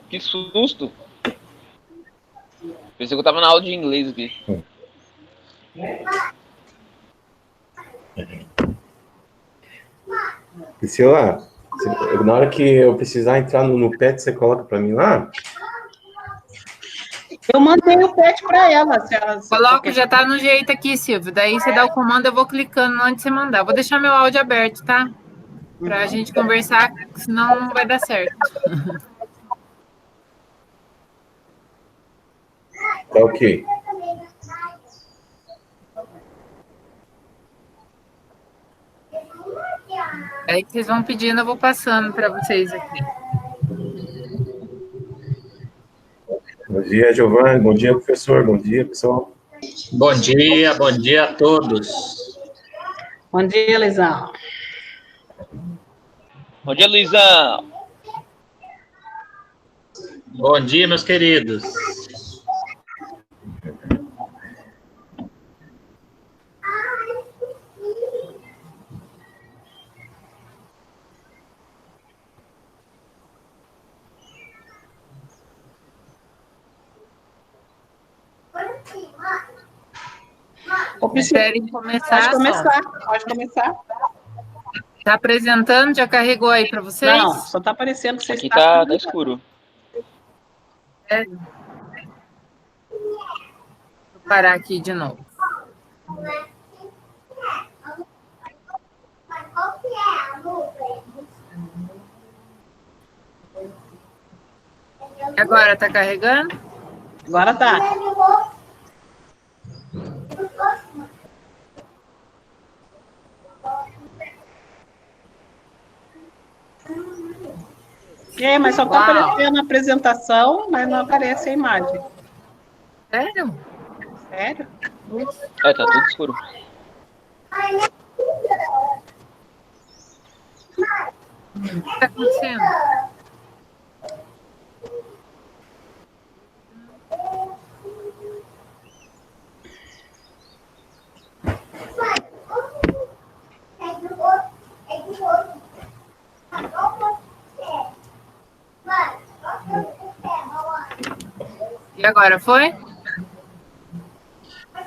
Que susto! Pensei que eu tava na aula de inglês aqui. Priscila, na hora que eu precisar entrar no PET, você coloca para mim lá? Eu mandei o PET para ela. Coloca, já tá no jeito aqui, Silvio. Daí você dá o comando, eu vou clicando onde você mandar. Vou deixar meu áudio aberto, tá? Pra gente conversar, senão não vai dar certo. Tá ok. Aí que vocês vão pedindo, eu vou passando para vocês aqui. Bom dia, Giovanni. Bom dia, professor. Bom dia, pessoal. Bom dia a todos. Bom dia, Lisão. Bom dia, Luizão. Bom dia, meus queridos. Querem começar? Pode começar. Tá apresentando? Já carregou aí para vocês? Não, só tá aparecendo que você Aqui está... tá escuro. Vou parar aqui de novo. E agora, tá carregando? Agora tá. Mas só tá aparecendo a apresentação, mas não aparece a imagem. Sério? Sério? Tá tudo escuro. O que tá acontecendo? E agora, foi?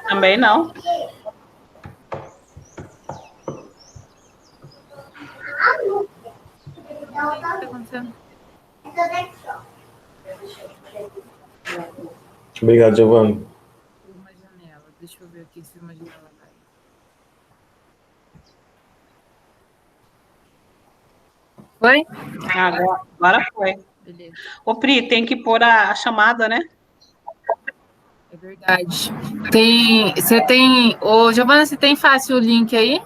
Também não. O que tá acontecendo? Obrigado, Giovanni. Uma janela. Deixa eu ver aqui se uma janela vai. Foi? Agora foi. Beleza. Ô, Pri, tem que pôr a chamada, né? É verdade. Você tem... Ô, Giovana, você tem fácil o link aí?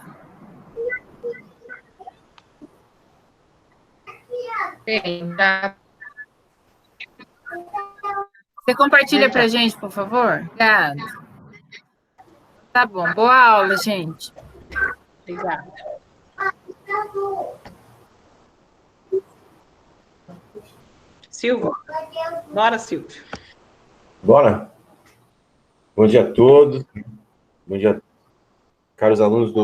Tem, tá. Você compartilha pra gente, por favor? Obrigada. Tá bom. Boa aula, gente. Obrigada. Silvio. Bora, Silvio. Bora? Bom dia a todos. Bom dia, caros alunos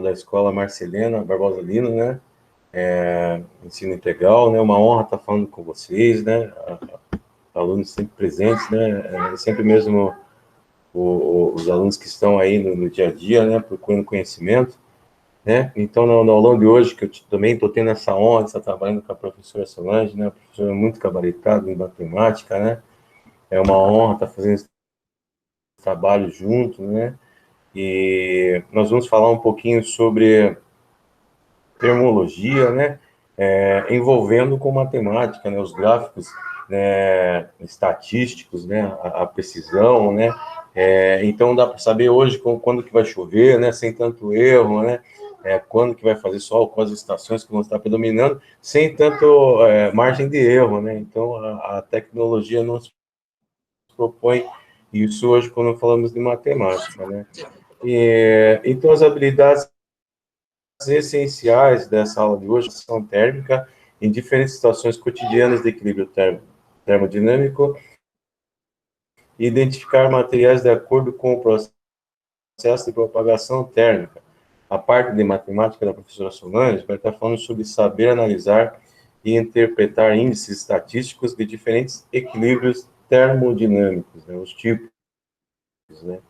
da Escola Marcelina Barbosa Lino, né? Ensino integral, né? Uma honra estar falando com vocês, né? Alunos sempre presentes, né? Sempre mesmo os alunos que estão aí no dia a dia, né? Procurando conhecimento, né? Então, no aulão de hoje, que eu também estou tendo essa honra de estar trabalhando com a professora Solange, né? A professora muito gabaritada em matemática, né? É uma honra estar fazendo esse trabalho junto, né? E nós vamos falar um pouquinho sobre termologia, né? Envolvendo com matemática, né? Os gráficos, né? Estatísticos, né? A precisão, né? Então dá para saber hoje quando que vai chover, né? Sem tanto erro, né? Quando que vai fazer sol, quais estações que vão estar predominando, sem tanto margem de erro, né? Então a tecnologia nos propõe isso hoje quando falamos de matemática, né? Então as habilidades essenciais dessa aula de hoje são térmica em diferentes situações cotidianas de equilíbrio termodinâmico, e identificar materiais de acordo com o processo de propagação térmica. A parte de matemática da professora Solange vai estar falando sobre saber analisar e interpretar índices estatísticos de diferentes equilíbrios termodinâmicos, né, os tipos, né.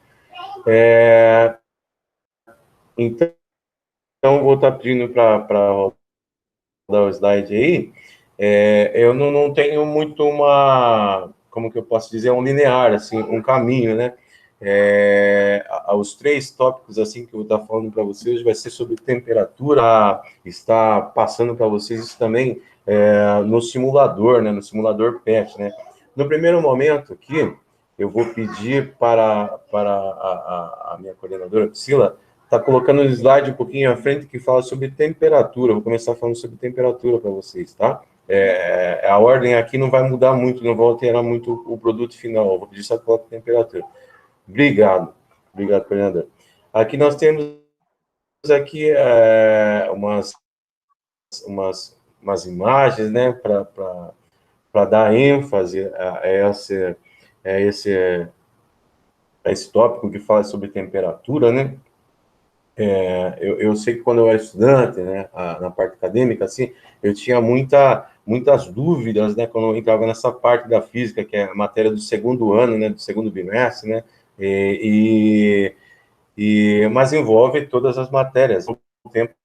Então, vou estar pedindo para rodar o slide aí. Eu não tenho muito como que eu posso dizer, um linear, assim, um caminho, né? Os 3 tópicos, assim, que eu vou estar falando para vocês, vai ser sobre temperatura, está passando para vocês isso também no simulador, né? No simulador PET, né? No primeiro momento aqui, eu vou pedir para a minha coordenadora, Priscila, está colocando um slide um pouquinho à frente que fala sobre temperatura. Vou começar falando sobre temperatura para vocês, tá? A ordem aqui não vai mudar muito, não vai alterar muito o produto final. Eu vou pedir só que coloque temperatura. Obrigado, coordenador. Aqui nós temos aqui umas imagens, né, para dar ênfase a esse tópico que fala sobre temperatura, né? Eu sei que quando eu era estudante, né, na parte acadêmica, assim, eu tinha muitas dúvidas, né, quando eu entrava nessa parte da física, que é a matéria do segundo ano, né, do segundo bimestre, né, mas envolve todas as matérias, contempla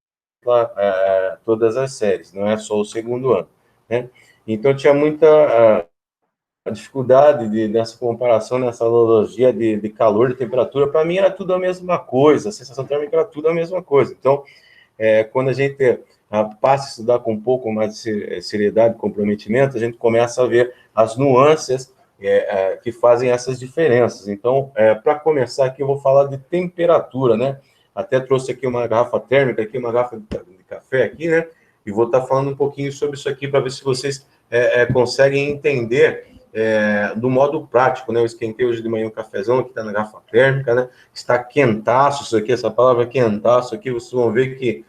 todas as séries, não é só o segundo ano, né. Então, eu tinha muita dificuldade nessa comparação, nessa analogia de calor e temperatura. Para mim era tudo a mesma coisa, a sensação térmica era tudo a mesma coisa. Então, quando a gente passa a estudar com um pouco mais de seriedade e comprometimento, a gente começa a ver as nuances que fazem essas diferenças. Então, para começar aqui, eu vou falar de temperatura, né? Até trouxe aqui uma garrafa térmica, aqui uma garrafa de café aqui, né? E vou estar falando um pouquinho sobre isso aqui para ver se vocês conseguem entender do modo prático, né? Eu esquentei hoje de manhã um cafezão que está na garrafa térmica, né? Está quentaço isso aqui, essa palavra quentaço aqui, vocês vão ver que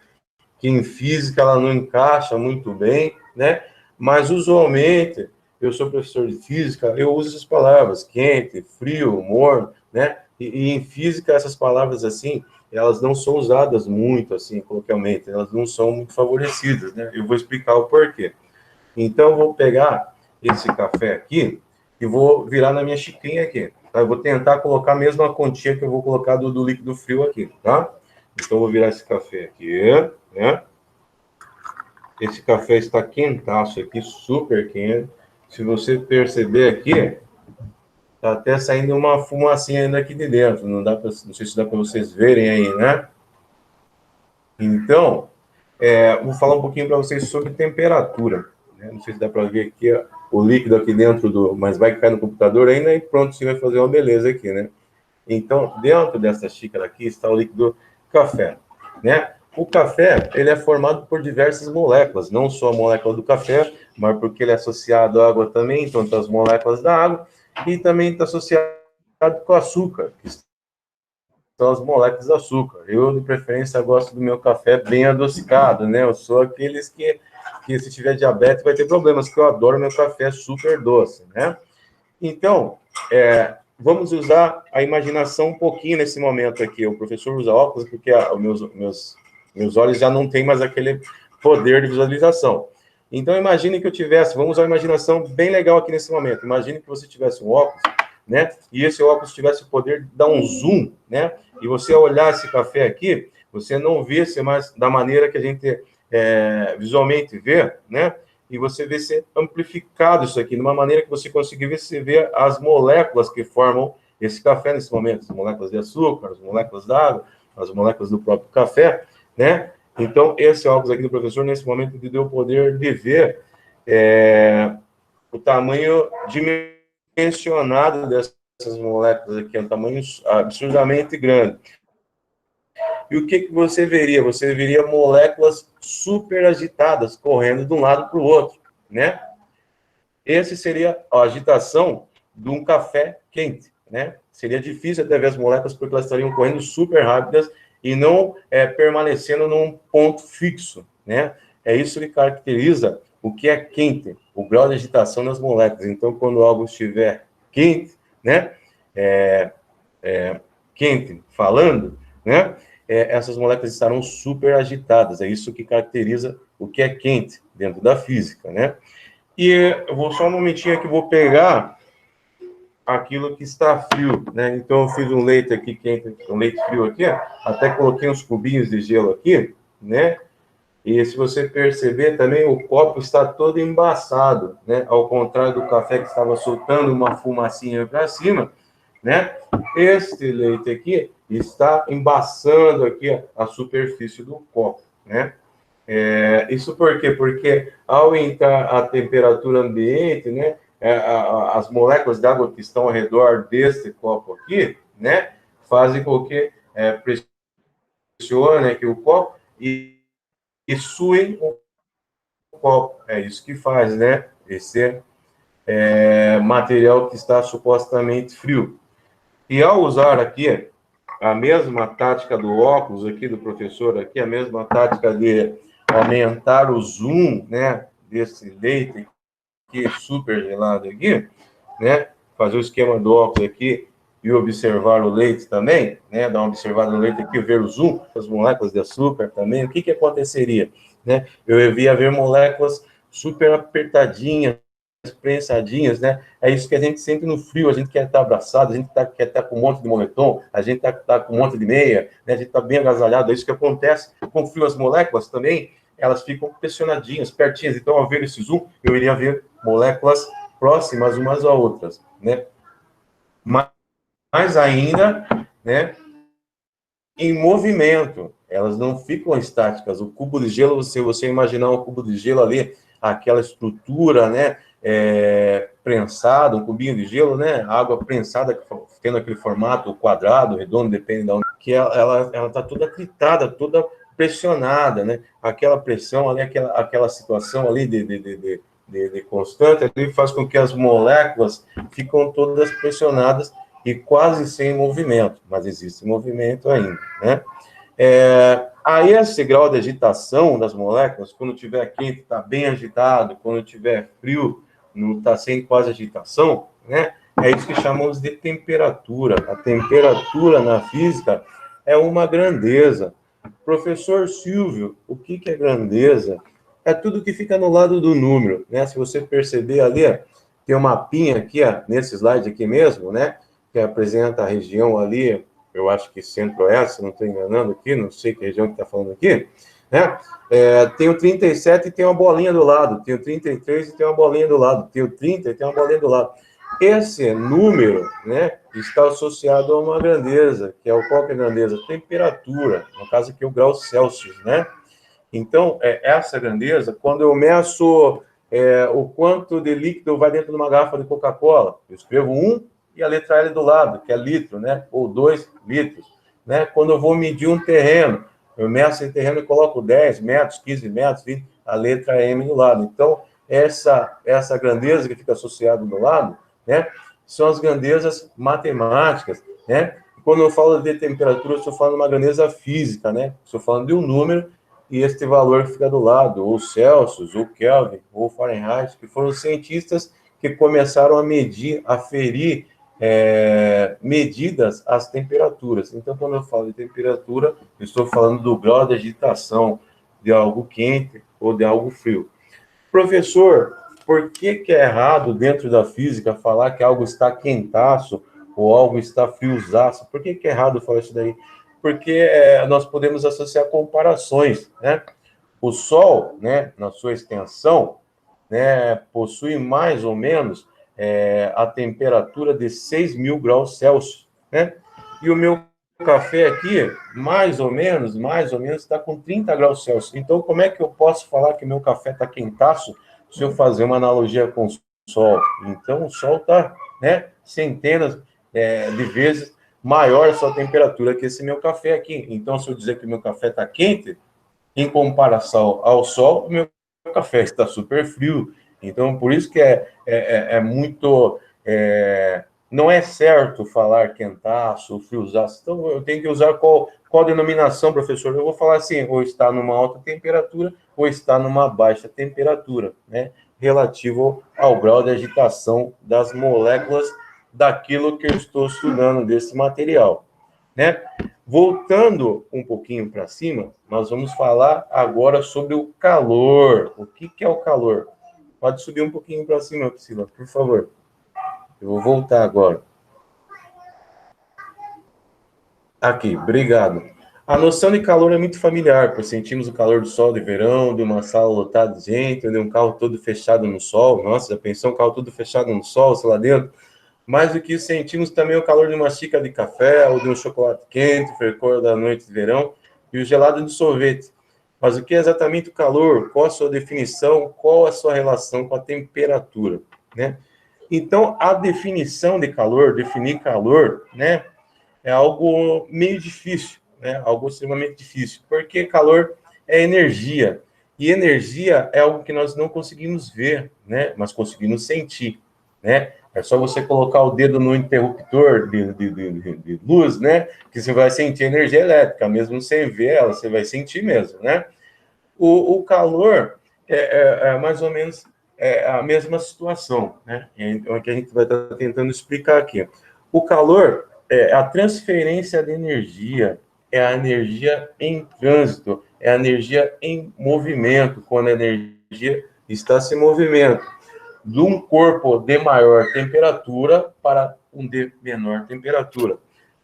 em física ela não encaixa muito bem, né? Mas usualmente, eu sou professor de física, eu uso essas palavras, quente, frio, morno, né? E em física essas palavras assim, elas não são usadas muito assim, coloquialmente, elas não são muito favorecidas, né? Eu vou explicar o porquê. Então, eu vou pegar esse café aqui e vou virar na minha xicrinha aqui, tá? Eu vou tentar colocar a mesma quantia que eu vou colocar do líquido frio aqui, tá? Então, eu vou virar esse café aqui, né? Esse café está quentaço aqui, super quente. Se você perceber aqui, tá até saindo uma fumacinha ainda aqui de dentro. Não sei se dá para vocês verem aí, né? Então, vou falar um pouquinho para vocês sobre temperatura. Não sei se dá para ver aqui o líquido aqui dentro mas vai cair no computador ainda e pronto, você vai fazer uma beleza aqui, né? Então, dentro dessa xícara aqui está o líquido café, né? O café, ele é formado por diversas moléculas, não só a molécula do café, mas porque ele é associado à água também, então tem as moléculas da água, e também está associado com açúcar, que são as moléculas de açúcar. Eu, de preferência, gosto do meu café bem adocicado, né? Eu sou aqueles que se tiver diabetes vai ter problemas, que eu adoro meu café super doce, né? Então, vamos usar a imaginação um pouquinho nesse momento aqui. O professor usa óculos porque meus olhos já não têm mais aquele poder de visualização. Então, imagine que vamos usar a imaginação bem legal aqui nesse momento. Imagine que você tivesse um óculos, né? E esse óculos tivesse o poder de dar um zoom, né? E você olhar esse café aqui, você não vê-se mais da maneira que a gente visualmente vê, né? E você vê ser amplificado isso aqui, de uma maneira que você conseguisse ver as moléculas que formam esse café nesse momento, as moléculas de açúcar, as moléculas d'água, as moléculas do próprio café, né? Então, esse óculos aqui do professor, nesse momento, lhe deu o poder de ver o tamanho dimensionado dessas moléculas aqui, é um tamanho absurdamente grande. E o que você veria? Você veria moléculas super agitadas, correndo de um lado para o outro, né? Esse seria a agitação de um café quente, né? Seria difícil até ver as moléculas, porque elas estariam correndo super rápidas e não permanecendo num ponto fixo, né? É isso que caracteriza o que é quente, o grau de agitação das moléculas. Então, quando algo estiver quente, né? Quente falando, né? essas moléculas estarão super agitadas. É isso que caracteriza o que é quente dentro da física, né? E eu vou só um momentinho aqui, vou pegar aquilo que está frio, né? Então, eu fiz um leite aqui quente, um leite frio aqui, ó. Até coloquei uns cubinhos de gelo aqui, né? E se você perceber também, o copo está todo embaçado, né? Ao contrário do café que estava soltando uma fumacinha para cima, né? Este leite aqui está embaçando aqui a superfície do copo, né? Isso por quê? Porque ao entrar a temperatura ambiente, né? As moléculas d'água que estão ao redor desse copo aqui, né? Fazem com que pressione aqui o copo e suem o copo. É isso que faz, né? Esse material que está supostamente frio. E ao usar aqui a mesma tática do óculos aqui do professor aqui, a mesma tática de aumentar o zoom, né, desse leite aqui super gelado aqui, né, fazer o esquema do óculos aqui e observar o leite também, né, dar uma observada no leite aqui, ver o zoom, as moléculas de açúcar também, o que aconteceria, né? Eu ia ver moléculas super apertadinhas, prensadinhas, né? É isso que a gente sente no frio, a gente quer estar abraçado, a gente quer estar com um monte de moletom, a gente tá com um monte de meia, né? A gente está bem agasalhado, é isso que acontece. Com o frio, as moléculas também, elas ficam pressionadinhas, pertinhas. Então, ao ver esse zoom, eu iria ver moléculas próximas umas a outras, né? Mas ainda, né, em movimento, elas não ficam estáticas. O cubo de gelo, se você imaginar um cubo de gelo ali, aquela estrutura, né, prensado, um cubinho de gelo, né, água prensada, tendo aquele formato quadrado, redondo, depende de onde, que ela está toda atritada, toda pressionada, né, aquela pressão ali, aquela situação ali de constante, ali faz com que as moléculas ficam todas pressionadas e quase sem movimento, mas existe movimento ainda, né. A esse grau de agitação das moléculas, quando tiver quente, está bem agitado, quando tiver frio, não está sem quase agitação, né? É isso que chamamos de temperatura. A temperatura na física é uma grandeza. Professor Silvio, o que é grandeza? É tudo que fica no lado do número, né? Se você perceber ali, ó, tem um mapinha aqui, ó, nesse slide aqui mesmo, né? Que apresenta a região ali, eu acho que centro-oeste, não estou enganando aqui, não sei que região que está falando aqui, né? Tem o 37 e tem uma bolinha do lado, tem o 33 e tem uma bolinha do lado, tem o 30 e tem uma bolinha do lado. Esse número, né, está associado a uma grandeza, que é qual que é a grandeza? Temperatura, no caso aqui o grau Celsius, né? Então, essa grandeza, quando eu meço o quanto de líquido vai dentro de uma garrafa de Coca-Cola, eu escrevo 1 e a letra L do lado, que é litro, né? Ou 2 litros, né? Quando eu vou medir um terreno, eu meço em terreno e coloco 10 metros, 15 metros, 20, a letra M do lado. Então, essa grandeza que fica associada do lado, né? São as grandezas matemáticas, né? Quando eu falo de temperatura, eu estou falando de uma grandeza física, né? Estou falando de um número e este valor que fica do lado, ou Celsius, ou Kelvin, ou Fahrenheit, que foram os cientistas que começaram a medir, a ferir medidas as temperaturas. Então, quando eu falo de temperatura, eu estou falando do grau de agitação de algo quente ou de algo frio. Professor, por que é errado dentro da física falar que algo está quentaço ou algo está friozaço? Por que é errado falar isso daí? Porque nós podemos associar comparações, né? O Sol, né, na sua extensão, né, possui mais ou menos a temperatura de 6.000 graus Celsius, né? E o meu café aqui, mais ou menos, está com 30 graus Celsius. Então, como é que eu posso falar que meu café está quentaço se eu fazer uma analogia com o Sol? Então, o Sol está, né, centenas de vezes maior a sua temperatura que esse meu café aqui. Então, se eu dizer que meu café está quente, em comparação ao Sol, o meu café está super frio. Então, por isso que muito... não é certo falar quentaço, friozaço. Então, eu tenho que usar qual denominação, professor? Eu vou falar assim, ou está numa alta temperatura, ou está numa baixa temperatura, né? Relativo ao grau de agitação das moléculas daquilo que eu estou estudando, desse material, né? Voltando um pouquinho para cima, nós vamos falar agora sobre o calor. O que é o calor? Pode subir um pouquinho para cima, Priscila, por favor. Eu vou voltar agora. Aqui, obrigado. A noção de calor é muito familiar, pois sentimos o calor do sol de verão, de uma sala lotada de gente, de um carro todo fechado no sol. Nossa, já pensou um carro todo fechado no sol, sei lá dentro? Mais do que isso, sentimos também o calor de uma xícara de café ou de um chocolate quente, o frescor da noite de verão e o gelado de sorvete. Mas o que é exatamente o calor? Qual a sua definição? Qual a sua relação com a temperatura, né? Então, a definição de calor, definir calor, né, é algo meio difícil, né? Algo extremamente difícil, porque calor é energia, e energia é algo que nós não conseguimos ver, né? Mas conseguimos sentir, né? É só você colocar o dedo no interruptor de luz, né? Que você vai sentir energia elétrica, mesmo sem ver ela, você vai sentir mesmo, né? O calor é mais ou menos a mesma situação, né? Então, é que a gente vai estar tentando explicar aqui. O calor é a transferência de energia, é a energia em trânsito, é a energia em movimento, quando a energia está se movimento de um corpo de maior temperatura para um de menor temperatura.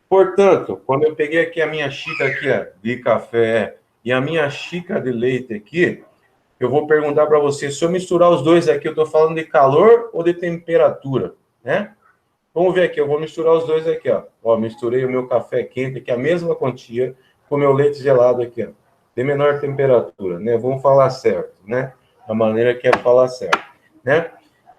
Portanto, quando eu peguei aqui a minha xícara aqui, ó, de café e a minha xícara de leite aqui, eu vou perguntar para você, se eu misturar os dois aqui, eu estou falando de calor ou de temperatura, né? Vamos ver aqui, eu vou misturar os dois aqui, ó. Ó, misturei o meu café quente aqui, a mesma quantia, com o meu leite gelado aqui, ó, de menor temperatura, né? Vamos falar certo, né? A maneira que é falar certo, né?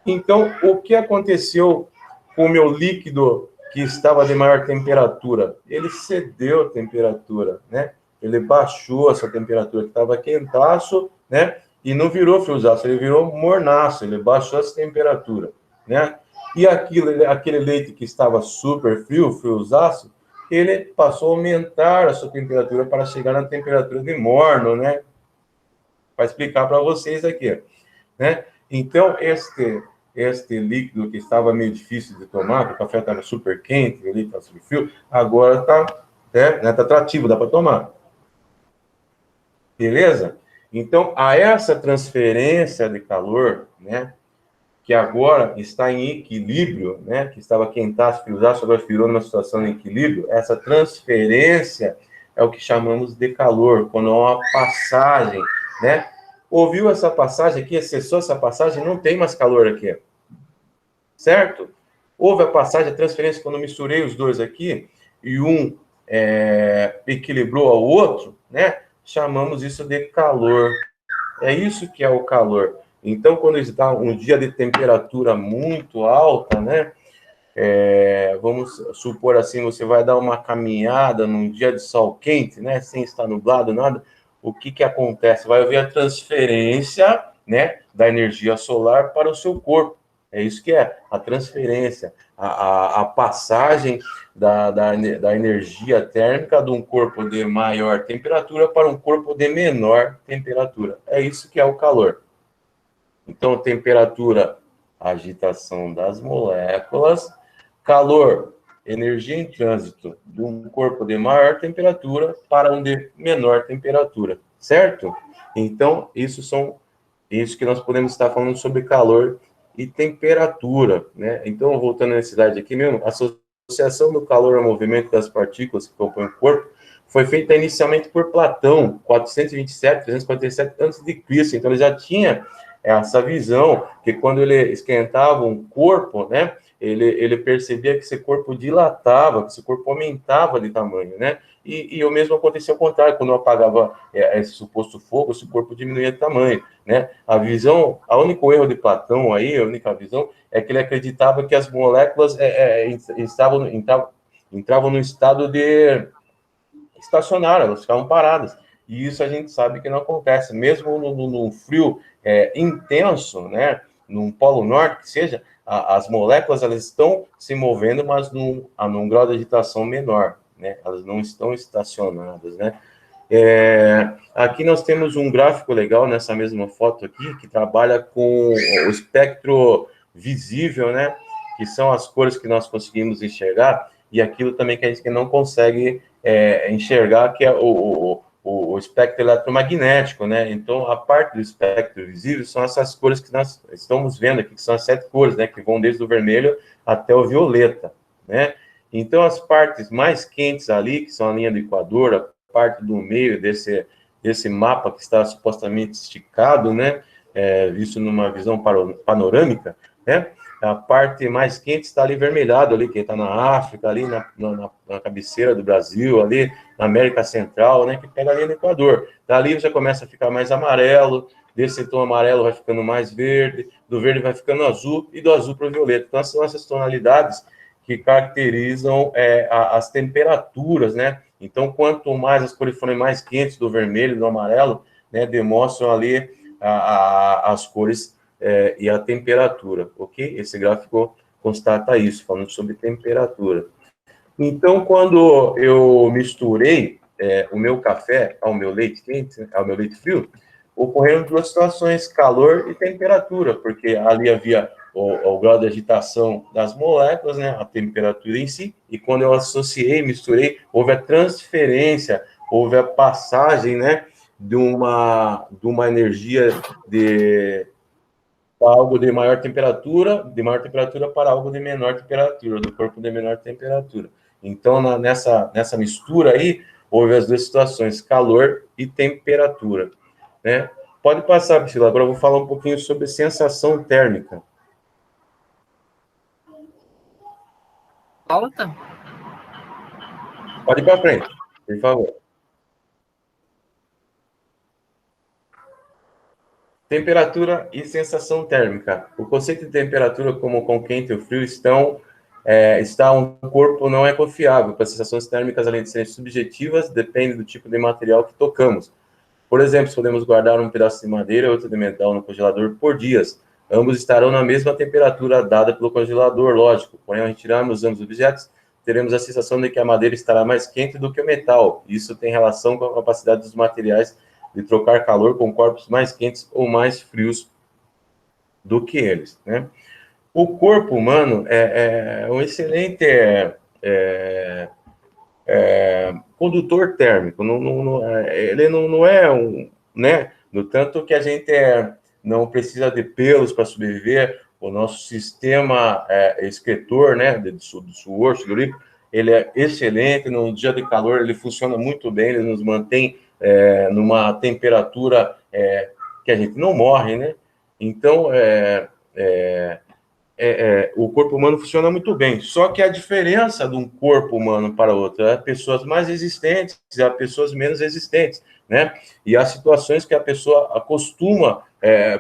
Então, o que aconteceu com o meu líquido que estava de maior temperatura? Ele cedeu a temperatura, né? Ele baixou essa temperatura que estava quentaço, né? E não virou friozaço, ele virou mornaço, ele baixou essa temperatura, né? E aquele leite que estava super frio, friozaço, ele passou a aumentar a sua temperatura para chegar na temperatura de morno, né? Para explicar para vocês aqui, né? Então, este líquido que estava meio difícil de tomar, que o café estava super quente, o leite estava super frio, agora está tá atrativo, dá para tomar. Beleza? Então, a essa transferência de calor, né, que agora está em equilíbrio, né, que estava quentaço, friozaço, agora virou numa situação de equilíbrio, essa transferência é o que chamamos de calor, quando há uma passagem, né? Ouviu essa passagem aqui, acessou essa passagem, não tem mais calor aqui, certo? Houve a passagem, a transferência, quando eu misturei os dois aqui, e um equilibrou ao outro, né? Chamamos isso de calor. É isso que é o calor. Então, quando está um dia de temperatura muito alta, né? Vamos supor assim, você vai dar uma caminhada num dia de sol quente, né? Sem estar nublado, nada. O que acontece? Vai haver a transferência, né, da energia solar para o seu corpo. É isso que é a transferência, a passagem da energia térmica de um corpo de maior temperatura para um corpo de menor temperatura. É isso que é o calor. Então, temperatura, agitação das moléculas, calor, energia em trânsito de um corpo de maior temperatura para um de menor temperatura, certo? Então, isso que nós podemos estar falando sobre calor e temperatura, né? Então, voltando à necessidade aqui mesmo, a associação do calor ao movimento das partículas que compõem o corpo foi feita inicialmente por Platão, 427, 347 a.C. Então, ele já tinha essa visão que quando ele esquentava um corpo, né, ele percebia que esse corpo dilatava, que esse corpo aumentava de tamanho, né? E o mesmo acontecia ao contrário, quando eu apagava esse suposto fogo, esse corpo diminuía de tamanho, né? A único erro de Platão aí, a única visão, é que ele acreditava que as moléculas entravam no estado de estacionário, elas ficavam paradas. E isso a gente sabe que não acontece, mesmo num frio intenso, né? Num polo norte, que seja, as moléculas elas estão se movendo, mas num grau de agitação menor, né? Elas não estão estacionadas, né? Aqui nós temos um gráfico legal nessa mesma foto aqui, que trabalha com o espectro visível, né? Que são as cores que nós conseguimos enxergar, e aquilo também que a gente não consegue enxergar que é o espectro eletromagnético, né? Então, a parte do espectro visível são essas cores que nós estamos vendo aqui, que são as 7 cores, né? Que vão desde o vermelho até o violeta, né? Então, as partes mais quentes ali, que são a linha do Equador, a parte do meio desse mapa que está supostamente esticado, né? Visto numa visão panorâmica, né? A parte mais quente está ali vermelhado, ali, que está na África, ali na cabeceira do Brasil, ali na América Central, né, que pega ali no Equador. Dali já começa a ficar mais amarelo, desse tom amarelo vai ficando mais verde, do verde vai ficando azul, e do azul para o violeta. Então, são essas tonalidades que caracterizam as temperaturas, né? Então, quanto mais as cores forem mais quentes, do vermelho, do amarelo, né, demonstram ali as cores e a temperatura, ok? Esse gráfico constata isso, falando sobre temperatura. Então, quando eu misturei o meu café ao meu leite quente, ao meu leite frio, ocorreram 2 situações, calor e temperatura, porque ali havia o grau de agitação das moléculas, né, a temperatura em si, e quando eu associei, misturei, houve a transferência, houve a passagem, né, de uma energia algo de maior temperatura para algo de menor temperatura, do corpo de menor temperatura. Então, nessa mistura aí, houve as 2 situações, calor e temperatura, né? Pode passar, Priscila, agora eu vou falar um pouquinho sobre sensação térmica. Volta. Pode ir para frente, por favor. Temperatura e sensação térmica. O conceito de temperatura, como com quente e o frio, um corpo não é confiável, para as sensações térmicas, além de serem subjetivas, depende do tipo de material que tocamos. Por exemplo, podemos guardar um pedaço de madeira e outro de metal no congelador por dias. Ambos estarão na mesma temperatura dada pelo congelador, lógico. Porém, ao retirarmos ambos os objetos, teremos a sensação de que a madeira estará mais quente do que o metal. Isso tem relação com a capacidade dos materiais de trocar calor com corpos mais quentes ou mais frios do que eles, né? O corpo humano é um excelente condutor térmico. Ele não é né? No tanto que a gente não precisa de pelos para sobreviver. O nosso sistema excretor, né, do suor, sudorífico, ele é excelente. No dia de calor, ele funciona muito bem, ele nos mantém numa temperatura que a gente não morre, né? Então, o corpo humano funciona muito bem. Só que a diferença de um corpo humano para outro é pessoas mais resistentes e pessoas menos resistentes, né? E há situações que a pessoa acostuma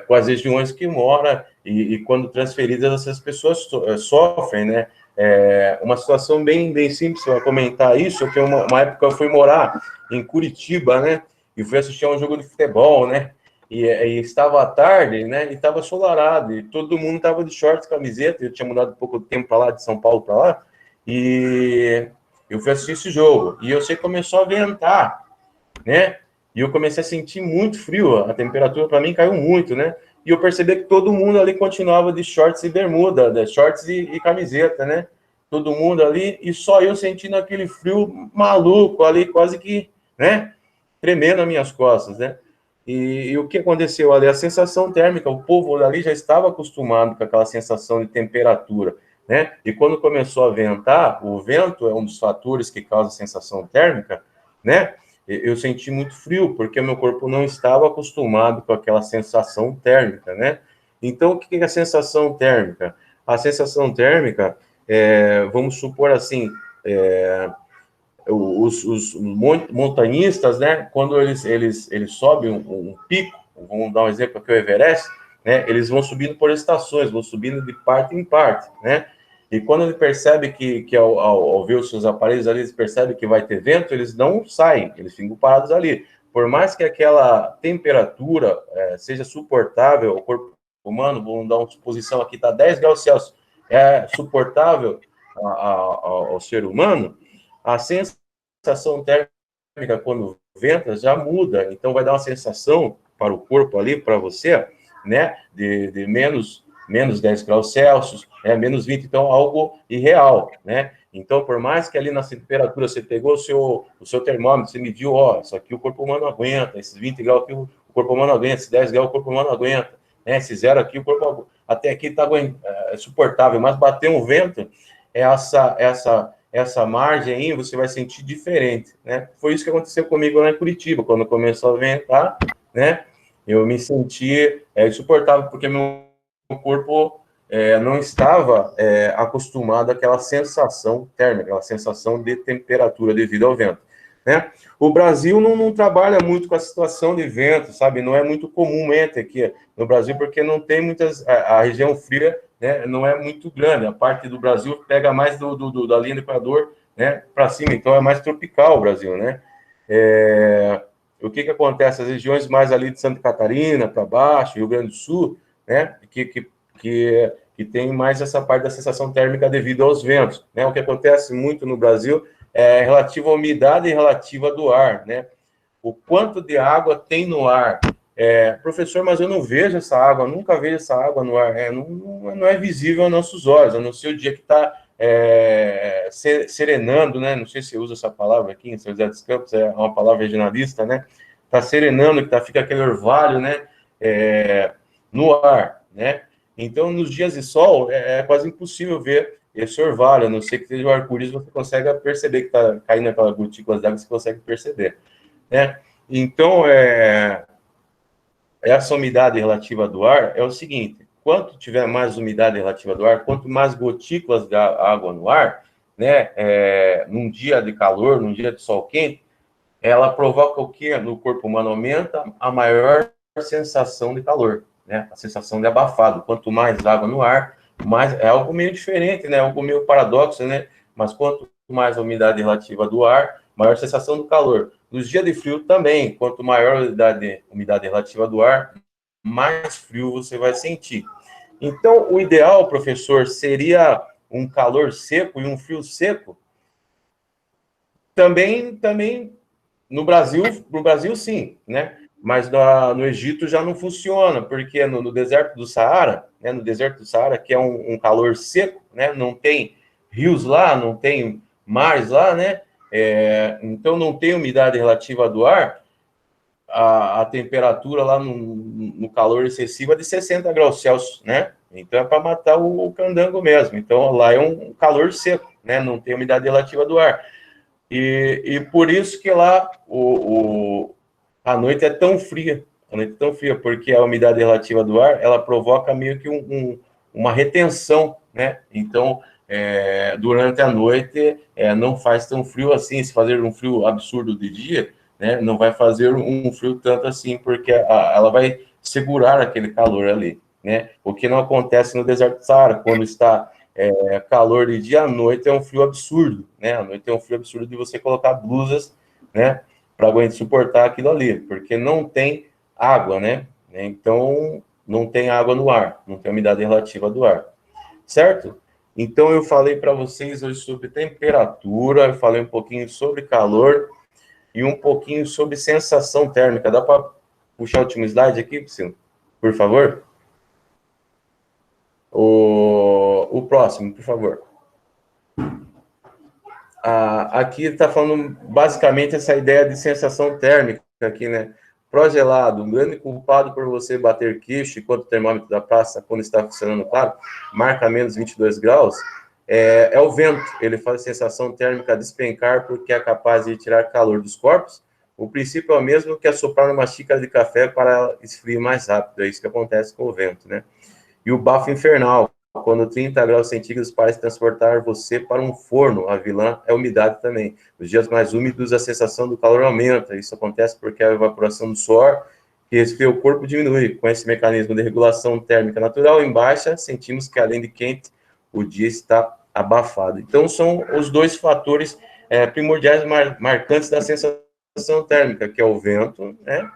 com as regiões que mora e quando transferidas, essas pessoas sofrem, né? Uma situação bem simples para comentar isso, que uma época eu fui morar em Curitiba, né? E fui assistir a um jogo de futebol, né? E estava à tarde, né? E estava ensolarado, e todo mundo estava de shorts, camiseta. Eu tinha mudado pouco tempo para lá, de São Paulo para lá, e eu fui assistir esse jogo. E eu sei que começou a ventar, né? E eu comecei a sentir muito frio, a temperatura para mim caiu muito, né? E eu percebi que todo mundo ali continuava de shorts e bermuda, de shorts e camiseta, né? Todo mundo ali, e só eu sentindo aquele frio maluco ali, quase que, né? Tremendo nas minhas costas, né? E o que aconteceu ali? A sensação térmica, o povo ali já estava acostumado com aquela sensação de temperatura, né? E quando começou a ventar, o vento é um dos fatores que causa a sensação térmica, né? Eu senti muito frio, porque o meu corpo não estava acostumado com aquela sensação térmica, né? Então, o que é a sensação térmica? A sensação térmica, vamos supor assim, os montanhistas, né, quando eles sobem um pico, vamos dar um exemplo aqui, o Everest, né, eles vão subindo por estações, vão subindo de parte em parte, né, e quando ele percebe que ao ver os seus aparelhos ali, eles percebem que vai ter vento, eles não saem, eles ficam parados ali. Por mais que aquela temperatura seja suportável ao corpo humano, vamos dar uma suposição aqui, está 10 graus Celsius, é suportável ao ser humano, a sensação térmica, quando venta, já muda. Então, vai dar uma sensação para o corpo ali, para você, né, de menos 10 graus Celsius, menos 20, então, algo irreal, né? Então, por mais que ali na temperatura você pegou o seu termômetro, você mediu, ó, isso aqui o corpo humano aguenta, esses 20 graus aqui o corpo humano aguenta, esses 10 graus o corpo humano aguenta, né? Esse 0 aqui o corpo até aqui está suportável, mas bater um vento, essa margem aí você vai sentir diferente, né? Foi isso que aconteceu comigo lá em Curitiba, quando começou a ventar, né? Eu me senti insuportável, porque meu corpo não estava acostumado àquela sensação térmica, aquela sensação de temperatura devido ao vento, né? O Brasil não trabalha muito com a situação de vento, sabe? Não é muito comumente aqui no Brasil, porque não tem muitas... A região fria, né, não é muito grande. A parte do Brasil pega mais da linha do Equador, né, para cima. Então, é mais tropical o Brasil, né? O que acontece? As regiões mais ali de Santa Catarina, para baixo, Rio Grande do Sul, né, que tem mais essa parte da sensação térmica devido aos ventos, né? O que acontece muito no Brasil é relativo à umidade e relativa do ar, né? O quanto de água tem no ar. Professor, mas eu não vejo essa água, nunca vejo essa água no ar. Não é visível aos nossos olhos, a não ser o dia que está serenando, né? Não sei se usa essa palavra aqui em São José dos Campos, é uma palavra regionalista, né? Está serenando, que fica aquele orvalho, né? No ar, né? Então, nos dias de sol, é quase impossível ver esse orvalho, a não ser que seja o arco-íris, você consegue perceber que está caindo aquelas gotículas d'água, você consegue perceber, né? Então, essa umidade relativa do ar é o seguinte: quanto tiver mais umidade relativa do ar, quanto mais gotículas de água no ar, né? Num dia de calor, num dia de sol quente, ela provoca o quê? No corpo humano aumenta a maior sensação de calor, né? A sensação de abafado. Quanto mais água no ar, mais é algo meio diferente, né? Algo meio paradoxo, né? Mas quanto mais a umidade relativa do ar, maior sensação do calor. Nos dias de frio também, quanto maior a umidade relativa do ar, mais frio você vai sentir. Então, o ideal, professor, seria um calor seco e um frio seco? Também no Brasil sim, né? Mas no Egito já não funciona, porque no deserto do Saara, né, no deserto do Saara, que é um calor seco, né, não tem rios lá, não tem mares lá, né, então não tem umidade relativa do ar, a temperatura lá no calor excessivo é de 60 graus Celsius, né, então é para matar o candango mesmo. Então lá é um calor seco, né, não tem umidade relativa do ar. E por isso que lá a noite é tão fria, porque a umidade relativa do ar, ela provoca meio que uma retenção, né? Então, durante a noite, não faz tão frio assim. Se fazer um frio absurdo de dia, né, não vai fazer um frio tanto assim, porque ela vai segurar aquele calor ali, né? O que não acontece no deserto do Saara, quando está calor de dia, à noite é um frio absurdo, né? À noite é um frio absurdo de você colocar blusas, né, para aguentar suportar aquilo ali, porque não tem água, né? Então, não tem água no ar, não tem umidade relativa do ar, certo? Então, eu falei para vocês hoje sobre temperatura, eu falei um pouquinho sobre calor e um pouquinho sobre sensação térmica. Dá para puxar o último slide aqui, Priscila? Por favor? O próximo, por favor. Aqui está falando basicamente essa ideia de sensação térmica aqui, né? Progelado, um grande culpado por você bater queixo enquanto o termômetro da praça, quando está funcionando claro, marca menos 22 graus, é o vento. Ele faz a sensação térmica despencar porque é capaz de tirar calor dos corpos. O princípio é o mesmo que assoprar numa xícara de café para esfriar mais rápido. É isso que acontece com o vento, né? E o bafo infernal, quando 30 graus centígrados parece transportar você para um forno. A vilã é a umidade também. Nos dias mais úmidos, a sensação do calor aumenta. Isso acontece porque a evaporação do suor, que resfria o corpo, diminui. Com esse mecanismo de regulação térmica natural em baixa, sentimos que, além de quente, o dia está abafado. Então, são os dois fatores primordiais marcantes da sensação térmica, que é o vento, né,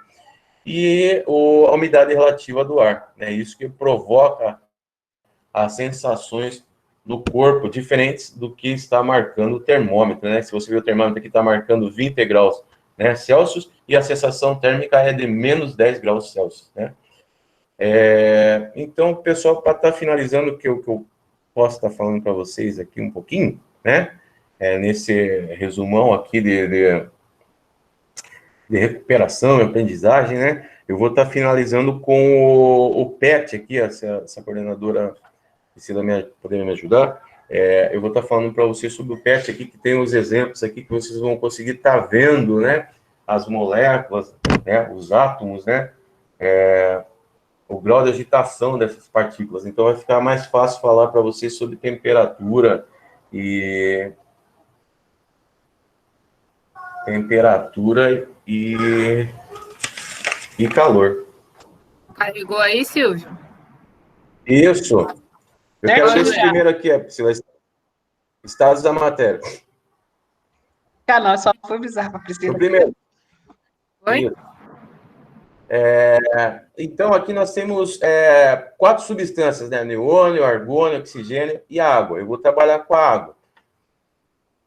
e a umidade relativa do ar. É isso que provoca as sensações no corpo diferentes do que está marcando o termômetro, né? Se você ver o termômetro aqui, está marcando 20 graus, né, Celsius, e a sensação térmica é de menos 10 graus Celsius, né? Então, pessoal, para estar finalizando o que eu posso estar falando para vocês aqui um pouquinho, né? nesse resumão aqui de recuperação e aprendizagem, né? Eu vou estar finalizando com o PET aqui, essa coordenadora precisa poder me ajudar. Eu vou estar falando para vocês sobre o PET aqui, que tem os exemplos aqui que vocês vão conseguir estar vendo, né? As moléculas, né? Os átomos, né? O grau de agitação dessas partículas. Então, vai ficar mais fácil falar para vocês sobre temperatura e calor. Carregou aí, Silvio? Isso. Eu quero ver esse primeiro aqui, Priscila. Estados da matéria. Não, só foi bizarro para a Priscila. O primeiro. Oi? Isso. Então, aqui nós temos 4 substâncias, né? Neônio, argônio, oxigênio e água. Eu vou trabalhar com a água.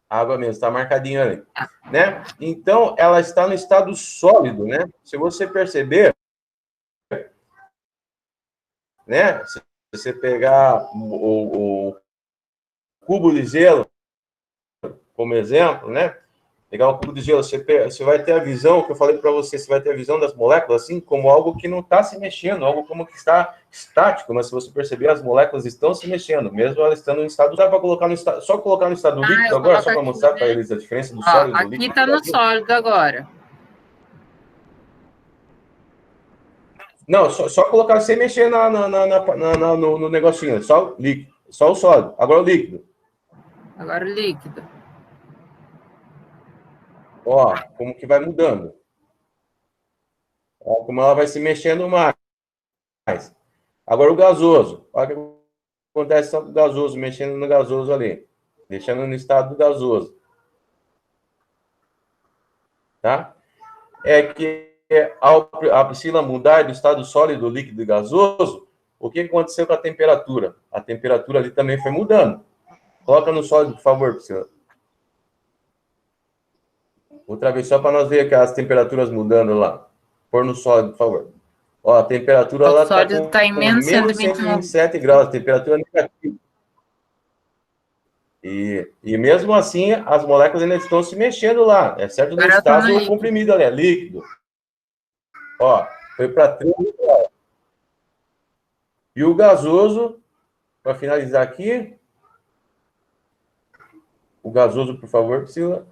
A água mesmo, está marcadinha ali. Né? Então, ela está no estado sólido, né? Se você perceber, né? Se você pegar o cubo de gelo como exemplo, né? Pegar um cubo de gelo, você vai ter a visão, que eu falei para você vai ter a visão das moléculas, assim, como algo que não está se mexendo, algo como que está estático, mas se você perceber, as moléculas estão se mexendo, mesmo elas estando em estado... Dá para colocar no estado, só colocar no estado líquido agora, só para mostrar para eles a diferença do sólido e do líquido. Aqui está no sólido agora. Não, só colocar sem mexer no negocinho, só líquido, só o sólido. Agora o líquido. Agora o líquido. Ó, como que vai mudando. Ó, como ela vai se mexendo mais. Agora o gasoso. Olha o que acontece com o gasoso, mexendo no gasoso ali. Deixando no estado do gasoso. Tá? É que a Priscila mudar do estado sólido, líquido e gasoso, o que aconteceu com a temperatura? A temperatura ali também foi mudando. Coloca no sólido, por favor, Priscila. Outra vez, só para nós ver aquelas temperaturas mudando lá. Pôr no sólido, por favor. Ó, a temperatura lá está em menos 127 graus, temperatura negativa. E mesmo assim, as moléculas ainda estão se mexendo lá. É certo no estado comprimido ali, é líquido. Ó, foi para 3 graus. E o gasoso, para finalizar aqui. O gasoso, por favor, Priscila.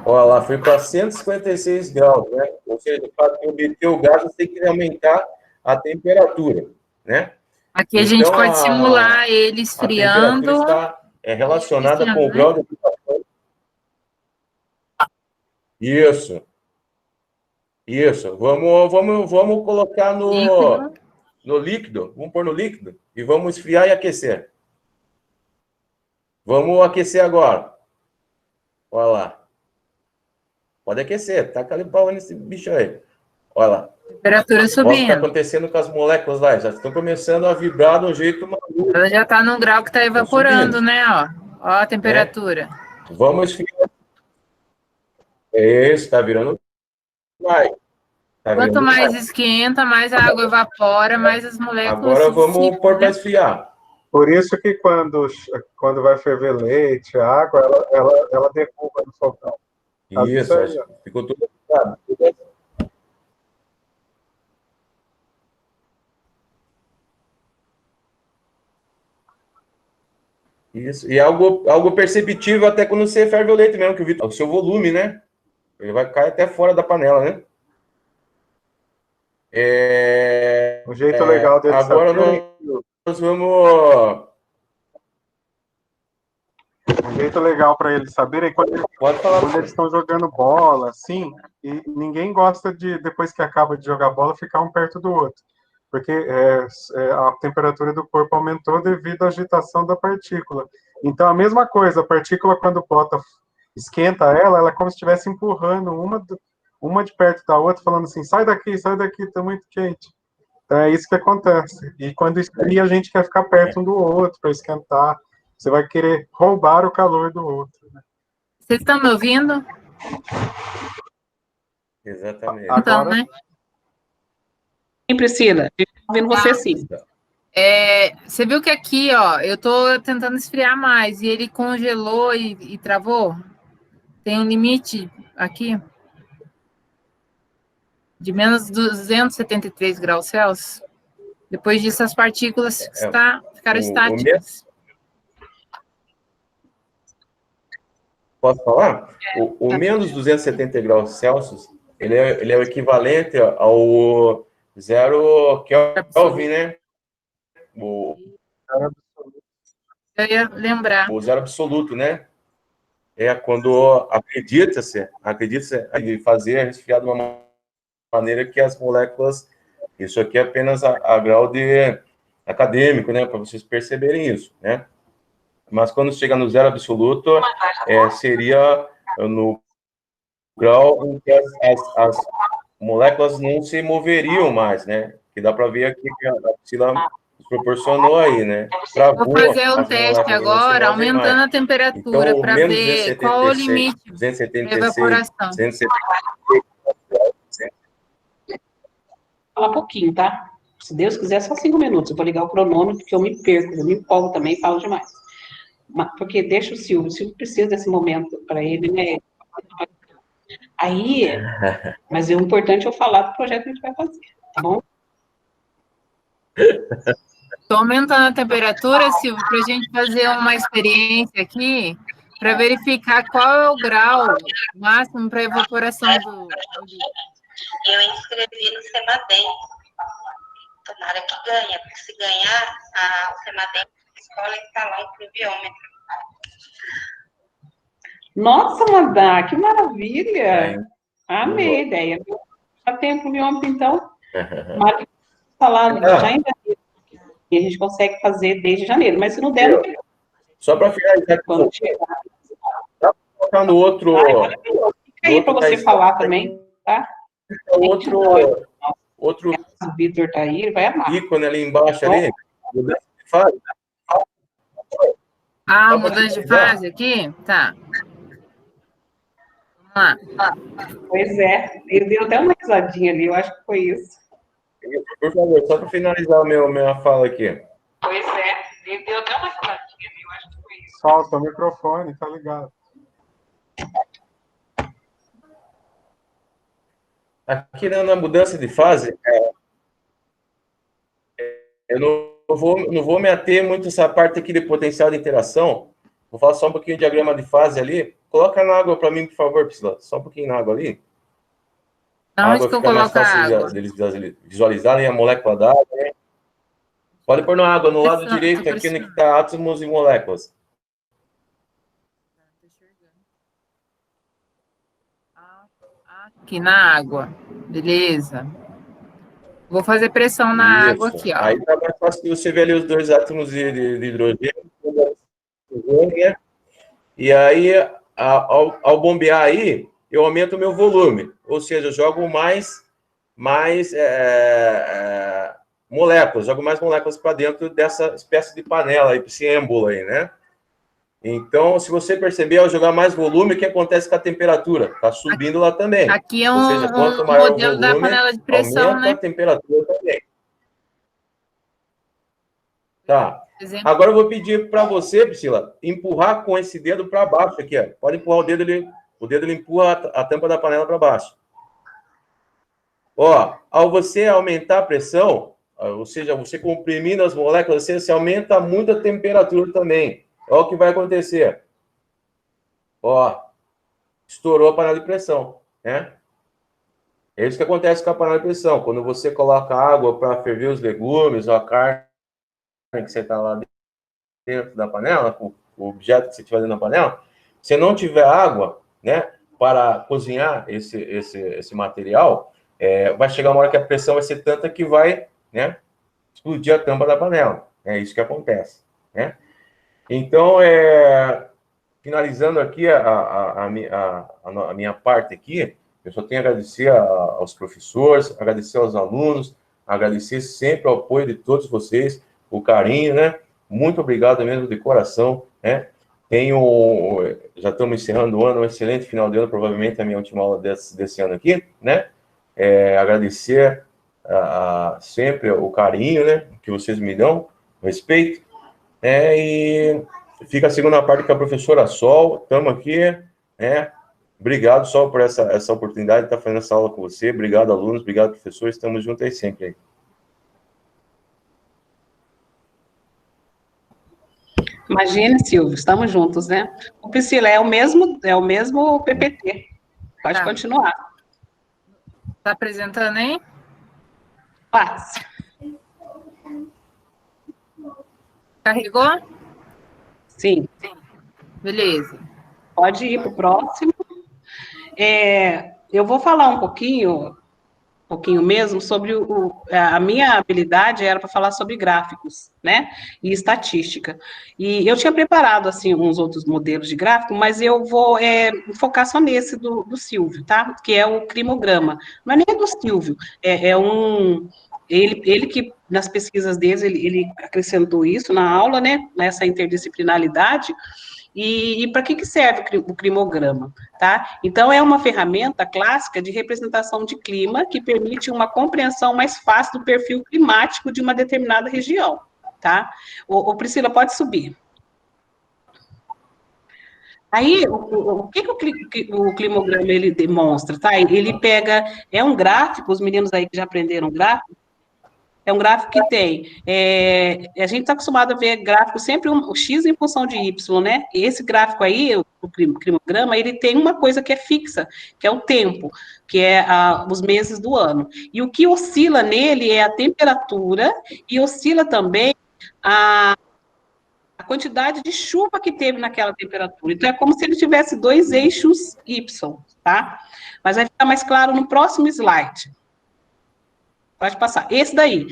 Olha lá, foi para 156 graus, né? Ou seja, para obter o gás, você tem que aumentar a temperatura, né? Aqui a gente pode simular ele esfriando. A temperatura está relacionada com o grau de agitação. Isso. Vamos colocar no líquido. Vamos pôr no líquido e vamos esfriar e aquecer. Vamos aquecer agora. Olha lá. Pode aquecer. Taca ali pau nesse bicho aí. Olha lá. Temperatura subindo. Olha o que está acontecendo com as moléculas lá. Já estão começando a vibrar de um jeito maluco. Ela já está num grau que está evaporando, né? Ó a temperatura. Vamos esfriar. Isso, está virando. Vai. Quanto mais esquenta, mais a água evapora, mais as moléculas... Agora vamos pôr para esfriar. Por isso que quando vai ferver leite, água, ela derruba no fogão. Isso, ficou tudo ligado. Isso, e algo perceptível até quando você ferve o leite mesmo, que o seu volume, né? Ele vai cair até fora da panela, né? Um jeito legal dele agora saber... nós vamos... Um jeito legal para eles saberem quando eles estão jogando bola, assim, e ninguém gosta de, depois que acaba de jogar bola, ficar um perto do outro. Porque a temperatura do corpo aumentou devido à agitação da partícula. Então, a mesma coisa, a partícula, quando esquenta ela é como se estivesse empurrando uma de perto da outra, falando assim, sai daqui, tá muito quente. Então, é isso que acontece. E quando esfria, a gente quer ficar perto um do outro para esquentar. Você vai querer roubar o calor do outro. Né? Vocês estão me ouvindo? Exatamente. Então, né? Sim, Priscila, estou ouvindo você sim. Você viu que aqui, ó, eu tô tentando esfriar mais e ele congelou e travou? Tem um limite aqui de menos 273 graus Celsius. Depois disso, as partículas ficaram estáticas. Posso falar? O menos 270 graus Celsius, ele é o equivalente ao 0 Kelvin, né? Eu ia lembrar. O zero absoluto, né? É quando acredita-se em fazer resfriar de uma maneira que as moléculas... Isso aqui é apenas a grau de acadêmico, né? Para vocês perceberem isso, né? Mas quando chega no zero absoluto, seria no grau em que as moléculas não se moveriam mais, né? Que dá para ver aqui que a Priscila proporcionou aí, né? Vou fazer um teste agora, aumentando a temperatura, então, para ver qual o limite de evaporação. 276. Falar pouquinho, tá? Se Deus quiser, só 5 minutos. Eu vou ligar o cronômetro, porque eu me perco, eu me empolgo também, falo demais. Porque deixa o Silvio precisa desse momento para ele, né? Aí, mas é importante eu falar do projeto que a gente vai fazer, tá bom? Estou aumentando a temperatura, Silvio, para a gente fazer uma experiência aqui, para verificar qual é o grau máximo para evaporação do... Eu inscrevi no CEMADEM. Tomara que ganhe, porque se ganhar, o CEMADEM a escola instalar um pluviômetro. Nossa, Madá, que maravilha! Amei a ideia. Já tem um pluviômetro, então. Mas falar já em janeiro. E a gente consegue fazer desde janeiro, mas se não der, não tem. Só para finalizar, quando chegar, tá no outro. Fica aí para você falar também, tá? Outro o Vitor tá aí, ele vai amar. ícone ali embaixo, ali. Mudança de fase. Mudança de fase aqui? Tá. Vamos lá. Pois é, ele deu até uma risadinha ali, eu acho que foi isso. Por favor, só para finalizar minha fala aqui. Pois é, ele deu até uma risadinha ali, eu acho que foi isso. Solta o microfone, tá ligado? Aqui na mudança de fase, eu não vou me ater muito essa parte aqui de potencial de interação. Vou falar só um pouquinho de diagrama de fase ali. Coloca na água para mim, por favor, Priscila. Só um pouquinho na água ali. Onde que eu coloco a água? Deles visualizarem a molécula da água, né? Pode pôr na água, no lado direito, aqui onde está átomos e moléculas. Aqui na água. Beleza. Vou fazer pressão na água aqui, ó. Aí tá mais fácil de você ver ali os dois átomos de hidrogênio. Né? E aí, ao bombear aí, eu aumento o meu volume. Ou seja, eu jogo mais moléculas, jogo mais moléculas para dentro dessa espécie de panela aí, esse êmbolo aí, né? Então, se você perceber, ao jogar mais volume, o que acontece com a temperatura? Está subindo lá também. Aqui é Ou seja, quanto maior modelo o volume, da panela de pressão, aumenta né? a temperatura também. Tá. Agora eu vou pedir para você, Priscila, empurrar com esse dedo para baixo aqui, ó. Pode empurrar o dedo, ele empurra a tampa da panela para baixo. Ó, ao você aumentar a pressão, ou seja, você comprimindo as moléculas, você aumenta muito a temperatura também. Olha o que vai acontecer. Ó, estourou a panela de pressão, né? É isso que acontece com a panela de pressão. Quando você coloca água para ferver os legumes ou a carne que você está lá dentro da panela, o objeto que você estiver dentro da panela, se não tiver água, né, para cozinhar esse material, vai chegar uma hora que a pressão vai ser tanta que vai, né, explodir a tampa da panela. É isso que acontece, né? Então, finalizando aqui a minha parte aqui, eu só tenho a agradecer aos professores, agradecer aos alunos, agradecer sempre o apoio de todos vocês, o carinho, né? Muito obrigado mesmo de coração, né? Já estamos encerrando o ano, um excelente final de ano, provavelmente a minha última aula desse ano aqui, né? Agradecer sempre o carinho, né, que vocês me dão, o respeito, e fica a segunda parte com a professora Sol, estamos aqui, obrigado, Sol, por essa oportunidade de estar fazendo essa aula com você, obrigado, alunos, obrigado, professores, estamos juntos aí sempre aí. Imagine, Silvio, estamos juntos, né? O Priscila, é o mesmo PPT. Pode continuar. Tá apresentando aí? Passe. Carregou? Sim. Beleza. Pode ir para o próximo. Eu vou falar um pouquinho mesmo sobre a minha habilidade era para falar sobre gráficos, né, e estatística. E eu tinha preparado, assim, uns outros modelos de gráfico, mas eu vou focar só nesse do Silvio, tá, que é o crimograma. Não é nem do Silvio, ele que, nas pesquisas dele, ele acrescentou isso na aula, né, nessa interdisciplinaridade. E para que serve o climograma, tá? Então, é uma ferramenta clássica de representação de clima que permite uma compreensão mais fácil do perfil climático de uma determinada região, tá? Ô, Priscila, pode subir. Aí, o que o climograma ele demonstra, tá? Ele pega, um gráfico, os meninos aí que já aprenderam gráfico, é um gráfico que tem, a gente está acostumado a ver gráfico sempre o X em função de Y, né? E esse gráfico aí, o climograma, ele tem uma coisa que é fixa, que é o tempo, que é os meses do ano. E o que oscila nele é a temperatura e oscila também a quantidade de chuva que teve naquela temperatura. Então, é como se ele tivesse dois eixos Y, tá? Mas vai ficar mais claro no próximo slide. Pode passar. Esse daí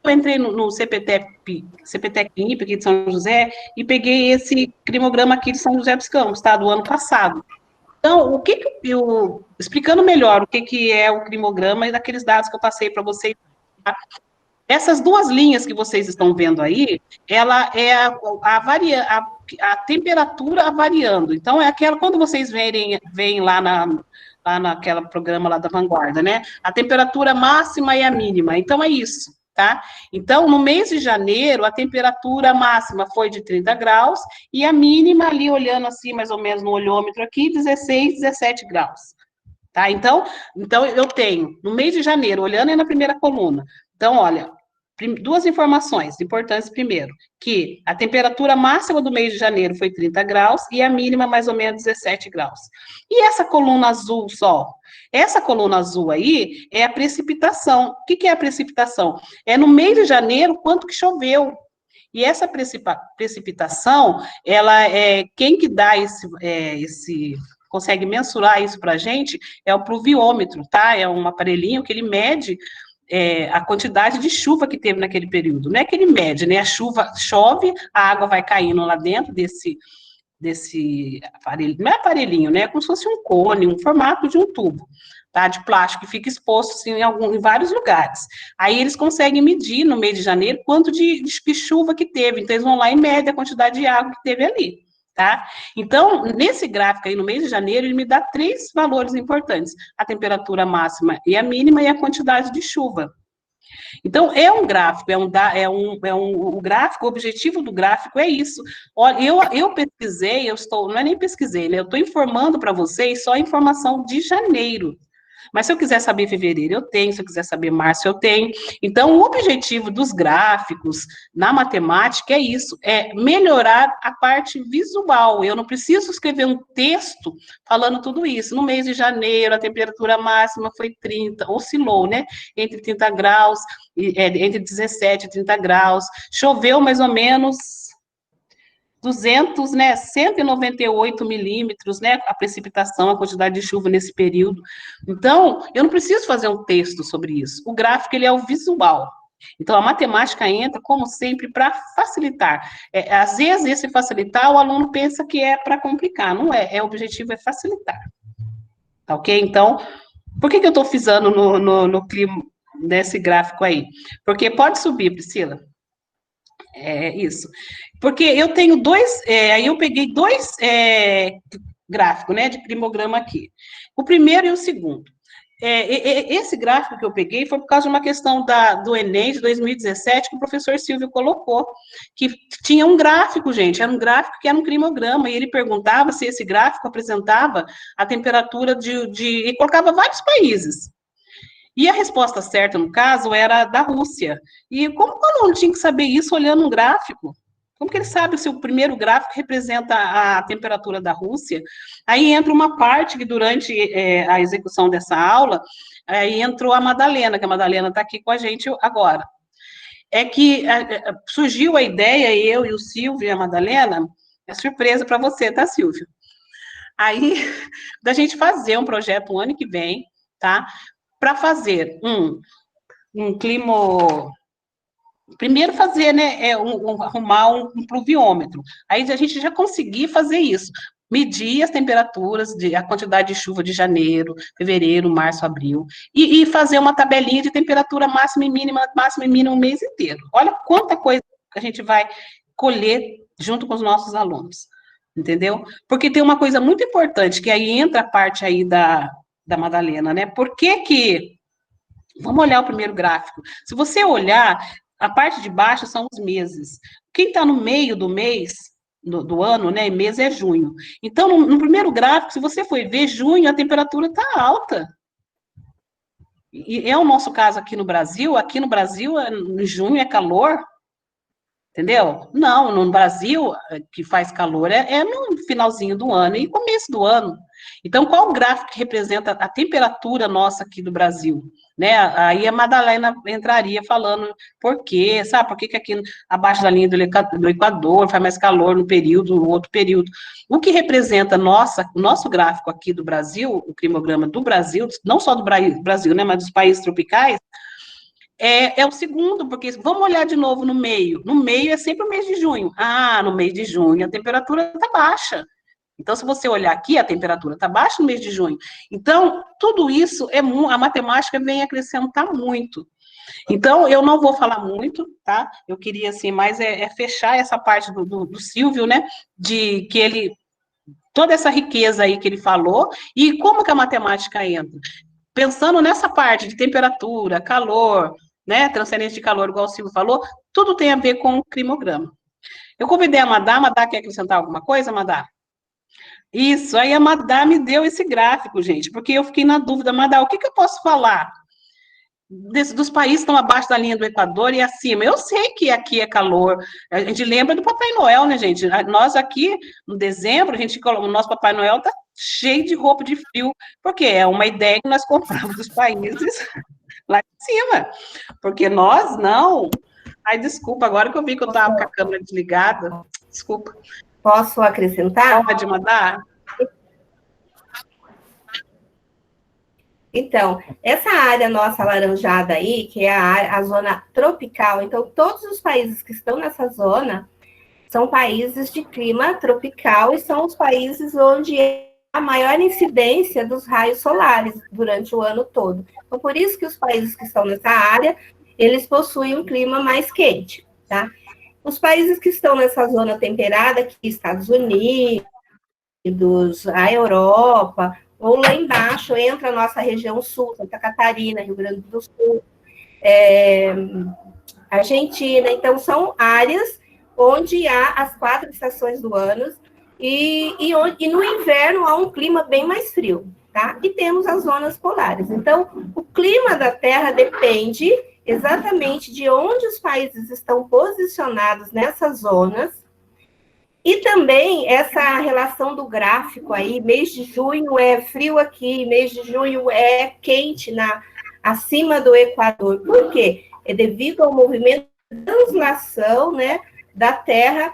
eu entrei no CPTEC-INPE aqui de São José e peguei esse crimograma aqui de São José dos Campos, tá? Do ano passado. Então, explicando melhor o que é o crimograma e daqueles dados que eu passei para vocês, tá? Essas duas linhas que vocês estão vendo aí, ela é a temperatura variando. Então, é aquela, quando vocês veem lá naquela programa lá da Vanguarda, né? A temperatura máxima e a mínima. Então, é isso, tá? Então, no mês de janeiro, a temperatura máxima foi de 30 graus e a mínima, ali olhando assim, mais ou menos no olhômetro aqui, 16, 17 graus. Tá? Então, eu tenho, no mês de janeiro, olhando aí na primeira coluna, então, olha, duas informações importantes primeiro, que a temperatura máxima do mês de janeiro foi 30 graus e a mínima mais ou menos 17 graus. E essa coluna azul só? Essa coluna azul aí é a precipitação. O que é a precipitação? É no mês de janeiro quanto que choveu. E essa precipitação, ela quem que dá consegue mensurar isso para a gente é o pluviômetro, tá? É um aparelhinho que ele mede a quantidade de chuva que teve naquele período. Não é que ele mede, né? A chuva chove, a água vai caindo lá dentro desse aparelho, não é aparelhinho, né? É como se fosse um cone, um formato de um tubo, tá? De plástico, que fica exposto assim, em vários lugares. Aí eles conseguem medir no mês de janeiro quanto de chuva que teve. Então, eles vão lá e medem a quantidade de água que teve ali. Tá? Então, nesse gráfico aí, no mês de janeiro, ele me dá 3 valores importantes: a temperatura máxima e a mínima e a quantidade de chuva. Então, é um gráfico, o gráfico, o objetivo do gráfico é isso. Olha, eu pesquisei, não é nem pesquisei, né? Eu estou informando para vocês só a informação de janeiro. Mas se eu quiser saber fevereiro, eu tenho, se eu quiser saber março, eu tenho. Então, o objetivo dos gráficos na matemática é isso, é melhorar a parte visual. Eu não preciso escrever um texto falando tudo isso. No mês de janeiro, a temperatura máxima foi 30, oscilou, né? Entre 30 graus, entre 17 e 30 graus. Choveu mais ou menos 198 milímetros, né, a precipitação, a quantidade de chuva nesse período. Então, eu não preciso fazer um texto sobre isso. O gráfico, ele é o visual. Então, a matemática entra, como sempre, para facilitar. Às vezes, esse facilitar, o aluno pensa que é para complicar. Não é. O objetivo é facilitar. Tá ok? Então, por que eu estou frisando no clima desse gráfico aí? Porque pode subir, Priscila. É isso. Porque eu tenho aí eu peguei 2 gráficos, né, de climograma aqui. O primeiro e o segundo. esse gráfico que eu peguei foi por causa de uma questão do Enem de 2017, que o professor Silvio colocou, que tinha um gráfico, gente, era um gráfico que era um climograma, e ele perguntava se esse gráfico apresentava a temperatura e colocava vários países. E a resposta certa, no caso, era da Rússia. E como o aluno tinha que saber isso olhando um gráfico? Como que ele sabe se o primeiro gráfico representa a temperatura da Rússia? Aí entra uma parte que, durante a execução dessa aula, aí entrou a Madalena, que a Madalena está aqui com a gente agora. É que surgiu a ideia, eu e o Silvio e a Madalena, é surpresa para você, tá, Silvio? Aí, da gente fazer um projeto o ano que vem, tá? Para fazer um clima... Primeiro fazer, né, arrumar um pluviômetro. Aí a gente já conseguir fazer isso. Medir as temperaturas, a quantidade de chuva de janeiro, fevereiro, março, abril. E fazer uma tabelinha de temperatura máxima e mínima o mês inteiro. Olha quanta coisa que a gente vai colher junto com os nossos alunos. Entendeu? Porque tem uma coisa muito importante, que aí entra a parte aí da Madalena, né? Por que... Vamos olhar o primeiro gráfico. Se você olhar, a parte de baixo são os meses. Quem está no meio do mês, do ano, né, mês é junho. Então, no primeiro gráfico, se você for ver, junho, a temperatura está alta. E é o nosso caso aqui no Brasil. Aqui no Brasil, em junho é calor, entendeu? Não, no Brasil, que faz calor é no finalzinho do ano e começo do ano. Então, qual o gráfico que representa a temperatura nossa aqui do Brasil? Né? Aí a Madalena entraria falando por quê, sabe? Por que aqui abaixo da linha do Equador faz mais calor no período, no outro período? O que representa o nosso gráfico aqui do Brasil, o climograma do Brasil, não só do Brasil, né, mas dos países tropicais, é o segundo, porque vamos olhar de novo no meio. No meio é sempre o mês de junho. Ah, no mês de junho a temperatura está baixa. Então, se você olhar aqui, a temperatura está baixa no mês de junho. Então, tudo isso, a matemática vem acrescentar muito. Então, eu não vou falar muito, tá? Eu queria, assim, mais fechar essa parte do Silvio, né? De que ele... Toda essa riqueza aí que ele falou, e como que a matemática entra? Pensando nessa parte de temperatura, calor, né? Transferência de calor, igual o Silvio falou, tudo tem a ver com o climograma. Eu convidei a Madá. Madá, quer acrescentar alguma coisa, Madá? Isso, aí a Madá me deu esse gráfico, gente, porque eu fiquei na dúvida, Madá, o que eu posso falar dos países que estão abaixo da linha do Equador e acima? Eu sei que aqui é calor, a gente lembra do Papai Noel, né, gente? Nós aqui, no dezembro, o nosso Papai Noel tá cheio de roupa de frio, porque é uma ideia que nós compramos dos países lá de cima, porque nós não... Ai, desculpa, agora que eu vi que eu estava com a câmera desligada, desculpa. Posso acrescentar? Pode mandar. Então, essa área nossa alaranjada aí, que é a zona tropical, então todos os países que estão nessa zona são países de clima tropical e são os países onde é a maior incidência dos raios solares durante o ano todo. Então, por isso que os países que estão nessa área, eles possuem um clima mais quente, tá? Os países que estão nessa zona temperada, aqui, Estados Unidos, a Europa, ou lá embaixo entra a nossa região sul, Santa Catarina, Rio Grande do Sul, Argentina. Então, são áreas onde há as 4 estações do ano e no inverno há um clima bem mais frio, tá? E temos as zonas polares. Então, o clima da Terra depende exatamente de onde os países estão posicionados nessas zonas, e também essa relação do gráfico aí, mês de junho é frio aqui, mês de junho é quente acima do Equador. Por quê? É devido ao movimento de translação, né, da Terra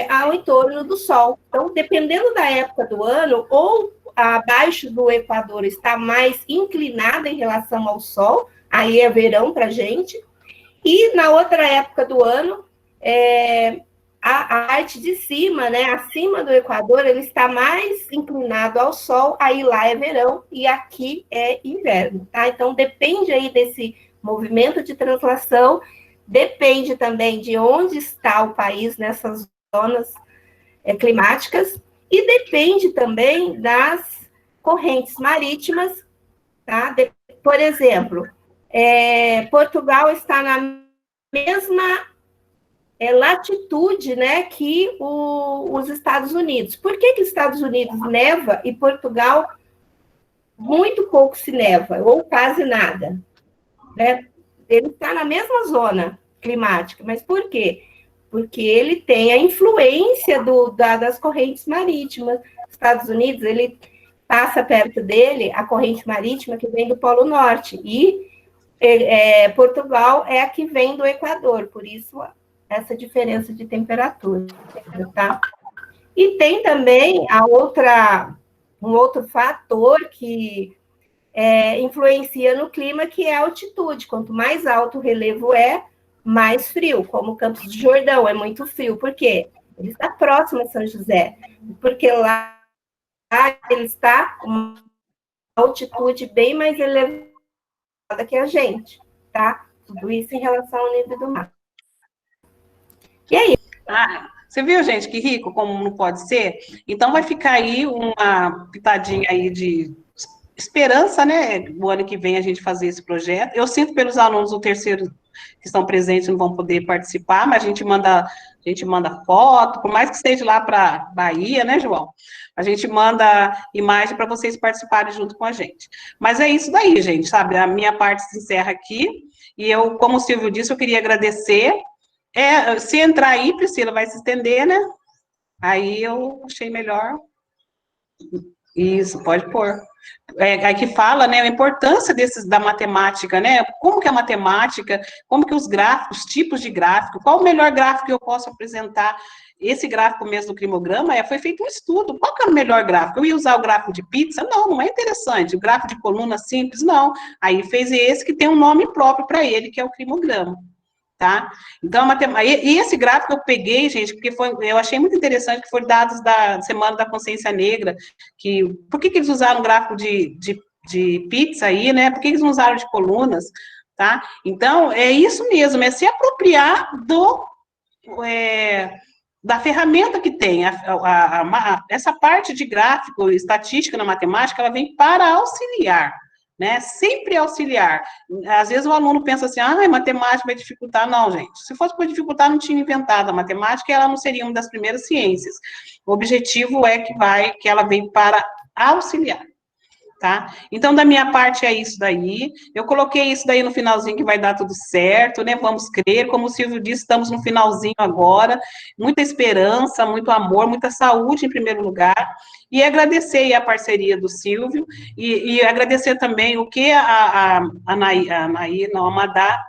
ao entorno do Sol. Então, dependendo da época do ano, ou abaixo do Equador está mais inclinada em relação ao Sol, aí é verão para a gente, e na outra época do ano, a parte de cima, né, acima do Equador, ele está mais inclinado ao Sol, aí lá é verão e aqui é inverno, tá? Então, depende aí desse movimento de translação, depende também de onde está o país nessas zonas climáticas, e depende também das correntes marítimas, tá? por exemplo, Portugal está na mesma latitude, né, que os Estados Unidos. Por que os Estados Unidos neva e Portugal muito pouco se neva, ou quase nada? Né? Ele está na mesma zona climática, mas por quê? Porque ele tem a influência das correntes marítimas. Estados Unidos, ele passa perto dele a corrente marítima que vem do Polo Norte, e Portugal é a que vem do Equador, por isso essa diferença de temperatura, tá? E tem também um outro fator que influencia no clima, que é a altitude. Quanto mais alto o relevo mais frio, como Campos do Jordão é muito frio. Por quê? Ele está próximo a São José, porque lá ele está com uma altitude bem mais elevada que a gente, tá? Tudo isso em relação ao nível do mar. E aí? Você viu, gente, que rico, como não pode ser? Então, vai ficar aí uma pitadinha aí de esperança, né? O ano que vem a gente fazer esse projeto. Eu sinto pelos alunos do terceiro que estão presentes, não vão poder participar, mas a gente manda foto, por mais que esteja lá para Bahia, né, João? A gente manda imagem para vocês participarem junto com a gente. Mas é isso daí, gente, sabe? A minha parte se encerra aqui, e eu, como o Silvio disse, eu queria agradecer. Se entrar aí, Priscila, vai se estender, né? Aí eu achei melhor. Isso, pode pôr. Aí que fala, né, a importância da matemática, né? Como que a matemática, como que os gráficos, tipos de gráfico, qual o melhor gráfico que eu posso apresentar? Esse gráfico mesmo do climograma, foi feito um estudo. Qual que é o melhor gráfico? Eu ia usar o gráfico de pizza? Não, não é interessante. O gráfico de coluna simples? Não. Aí fez esse que tem um nome próprio para ele, que é o climograma. Tá? Então, e esse gráfico eu peguei, gente, porque eu achei muito interessante, que foram dados da Semana da Consciência Negra, por que eles usaram gráfico de pizza aí, né? Por que eles não usaram de colunas, tá? Então, é isso mesmo, é se apropriar da ferramenta que tem. Essa parte de gráfico, estatística na matemática, ela vem para auxiliar, né? Sempre auxiliar. Às vezes o aluno pensa assim, matemática vai dificultar. Não, gente. Se fosse para dificultar, não tinha inventado a matemática, e ela não seria uma das primeiras ciências. O objetivo é que ela vem para auxiliar. Tá? Então, da minha parte, é isso daí. Eu coloquei isso daí no finalzinho, que vai dar tudo certo, né? Vamos crer. Como o Silvio disse, estamos no finalzinho agora. Muita esperança, muito amor, muita saúde, em primeiro lugar. E agradecer aí a parceria do Silvio, e agradecer também o que a Madá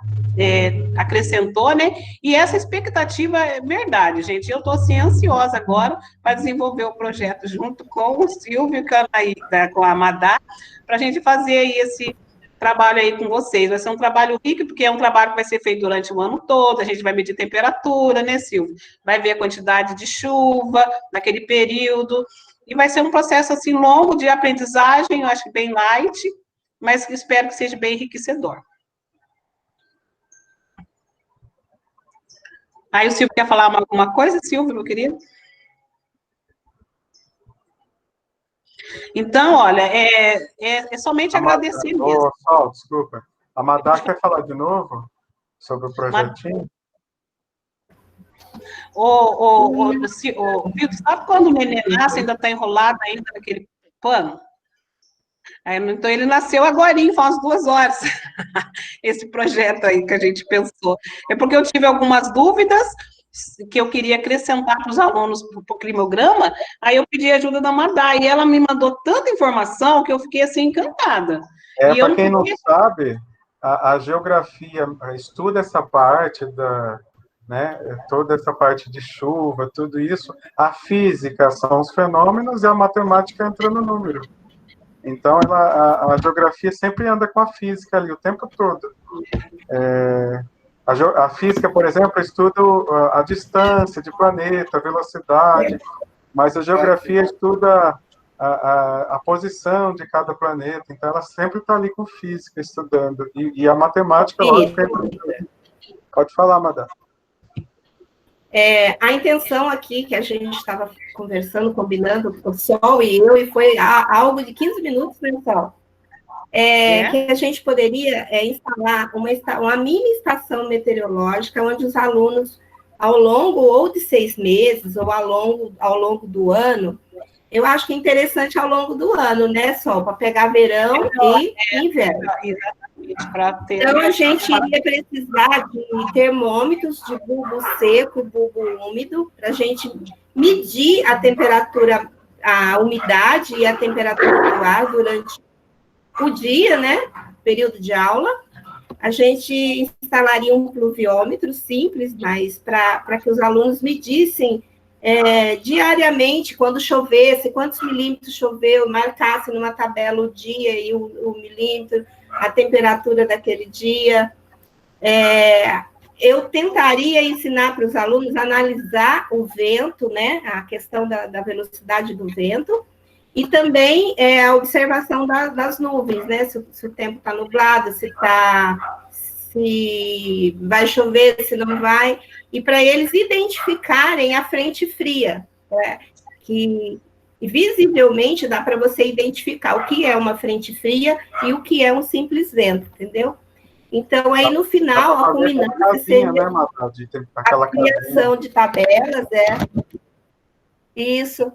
acrescentou, né? E essa expectativa é verdade, gente. Eu estou, assim, ansiosa agora para desenvolver o projeto junto com o Silvio, com a Madá, para a gente fazer aí esse trabalho aí com vocês. Vai ser um trabalho rico, porque é um trabalho que vai ser feito durante o ano todo. A gente vai medir temperatura, né, Silvio? Vai ver a quantidade de chuva naquele período. E vai ser um processo, assim, longo de aprendizagem, eu acho que bem light, mas espero que seja bem enriquecedor. Aí o Silvio quer falar alguma coisa, Silvio, meu querido? Então, olha, é somente agradecer mesmo. Desculpa. A Madá quer falar de novo sobre o projetinho? Vitor, sabe quando o neném nasce, ainda está enrolado ainda naquele pano? Então, ele nasceu agorinha, faz umas 2 horas, esse projeto aí que a gente pensou. É porque eu tive algumas dúvidas que eu queria acrescentar para os alunos para o climograma, aí eu pedi ajuda da Madá, e ela me mandou tanta informação que eu fiquei, assim, encantada. Para quem não sabe, a geografia estuda essa parte né, toda essa parte de chuva, tudo isso. A física são os fenômenos e a matemática entra no número. Então, a geografia sempre anda com a física ali o tempo todo. A física, por exemplo, estuda a distância de planeta, a velocidade, mas a geografia estuda a posição de cada planeta. Então, ela sempre está ali com física, estudando. E a matemática, lógico, entra. Pode falar, Madá. A intenção aqui, que a gente estava conversando, combinando, o Sol e eu, e foi algo de 15 minutos, pessoal. que a gente poderia instalar uma mini estação meteorológica, onde os alunos, ao longo ou de 6 meses, ou ao longo do ano, eu acho que é interessante ao longo do ano, né, Sol? Para pegar verão e inverno. Exatamente. Então, a gente iria precisar de termômetros de bulbo seco, bulbo úmido, para a gente medir a temperatura, a umidade e a temperatura do ar durante o dia, né? Período de aula. A gente instalaria um pluviômetro simples, mas para que os alunos medissem diariamente, quando chovesse, quantos milímetros choveu, marcasse numa tabela o dia e o milímetro, a temperatura daquele dia. Eu tentaria ensinar para os alunos a analisar o vento, né? A questão da velocidade do vento, e também a observação das nuvens, né? Se o tempo está nublado, se vai chover, se não vai, e para eles identificarem a frente fria, né? Que visivelmente dá para você identificar o que é uma frente fria e o que é um simples vento, entendeu? Então, aí no final, a culminância seria a criação de tabelas, Isso.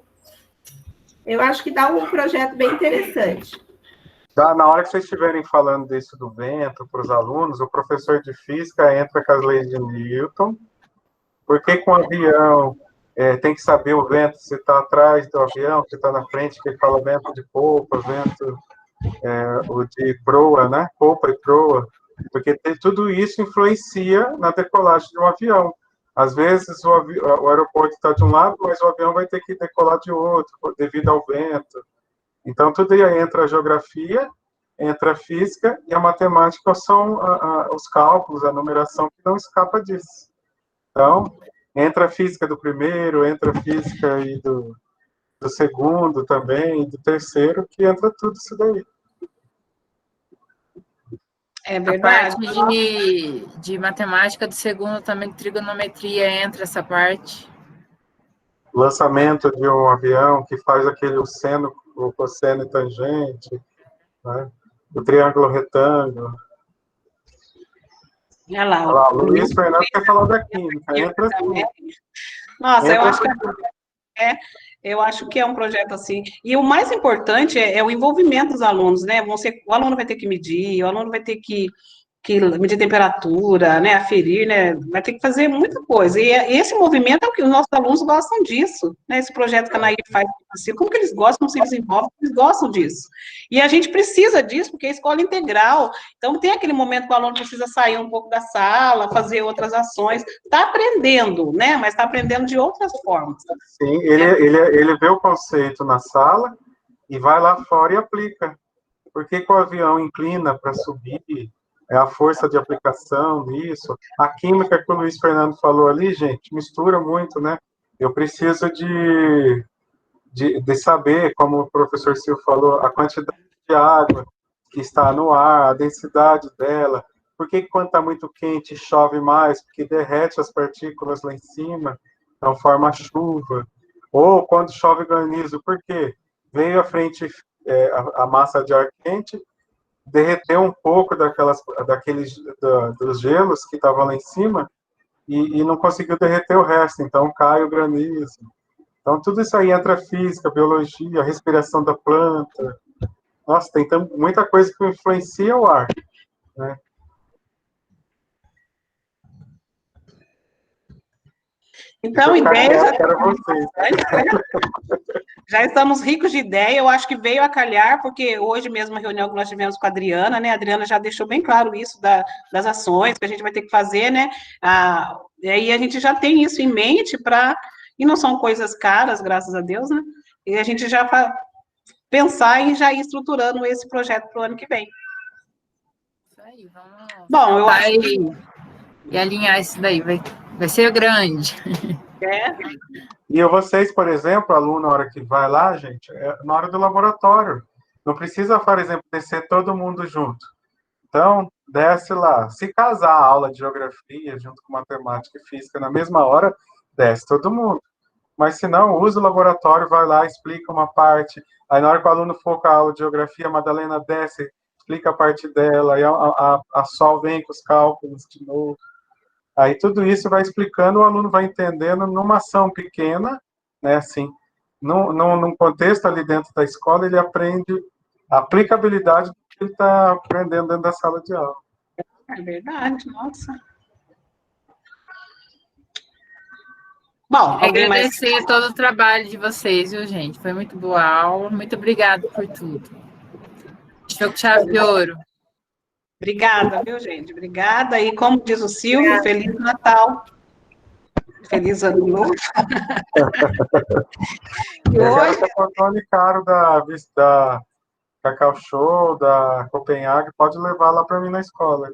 Eu acho que dá um projeto bem interessante. Na hora que vocês estiverem falando disso do vento para os alunos, o professor de física entra com as leis de Newton, porque com o avião tem que saber o vento, se está atrás do avião, se está na frente, que ele fala vento de popa, vento o de proa, né? Popa e proa, porque tudo isso influencia na decolagem de um avião. Às vezes o aeroporto está de um lado, mas o avião vai ter que decolar de outro, devido ao vento. Então, tudo aí entra a geografia, entra a física, e a matemática são os cálculos, a numeração, que não escapa disso. Então, entra a física do primeiro, entra a física aí do segundo também, do terceiro, que entra tudo isso daí. É verdade. A parte de matemática do segundo também, de trigonometria, entra essa parte. Lançamento de um avião que faz aquele seno, o cosseno e tangente, né? O triângulo retângulo. Olha lá. O Luiz Fernando quer falar da química. Entra assim. Nossa, eu acho que é um projeto assim. E o mais importante é o envolvimento dos alunos, né? O aluno vai ter que medir, o aluno vai ter que medir temperatura, né? Aferir, né? Vai ter que fazer muita coisa. E esse movimento é o que os nossos alunos gostam disso, né? Esse projeto que a Nair faz, assim, como que eles gostam, como se desenvolvem, eles gostam disso. E a gente precisa disso, porque é escola integral. Então, tem aquele momento que o aluno precisa sair um pouco da sala, fazer outras ações. Está aprendendo, né? Mas está aprendendo de outras formas. Sim, ele vê o conceito na sala e vai lá fora e aplica. Por que o avião inclina para subir? É a força de aplicação disso. A química que o Luiz Fernando falou ali, gente, mistura muito, né? Eu preciso de saber, como o professor Silvio falou, a quantidade de água que está no ar, a densidade dela. Por que quando está muito quente chove mais? Porque derrete as partículas lá em cima, então forma chuva. Ou quando chove granizo, por quê? Veio à frente a massa de ar quente, derreteu um pouco dos gelos que estavam lá em cima e não conseguiu derreter o resto, então cai o granizo. Então, tudo isso aí entra física, biologia, respiração da planta. Nossa, tem muita coisa que influencia o ar, né? Então, ideias... Já estamos ricos de ideia, eu acho que veio a calhar, porque hoje mesmo a reunião que nós tivemos com a Adriana, né, a Adriana já deixou bem claro isso das ações que a gente vai ter que fazer, né, e aí a gente já tem isso em mente e não são coisas caras, graças a Deus, né, e a gente já pensar em já ir estruturando esse projeto para o ano que vem. Isso aí, vamos... Bom, eu acho e alinhar isso daí, vai ser grande. E vocês, por exemplo, aluno, na hora que vai lá, gente, na hora do laboratório. Não precisa, por exemplo, descer todo mundo junto. Então, desce lá. Se casar a aula de geografia junto com matemática e física na mesma hora, desce todo mundo. Mas se não, usa o laboratório, vai lá, explica uma parte. Aí, na hora que o aluno for com a aula de geografia, a Madalena desce, explica a parte dela, aí a Sol vem com os cálculos de novo. Aí tudo isso vai explicando, o aluno vai entendendo numa ação pequena, né, assim, num contexto ali dentro da escola, ele aprende a aplicabilidade do que ele está aprendendo dentro da sala de aula. É verdade, nossa. Bom, alguém mais? Agradecer todo o trabalho de vocês, viu, gente? Foi muito boa a aula. Muito obrigada por tudo. Show com chave de ouro. Obrigada, viu, gente? Obrigada. E como diz o Silvio, Feliz Natal. Feliz Ano Novo. E hoje... O Antônio Caro da Cacau Show, da Copenhague, pode levar lá para mim na escola.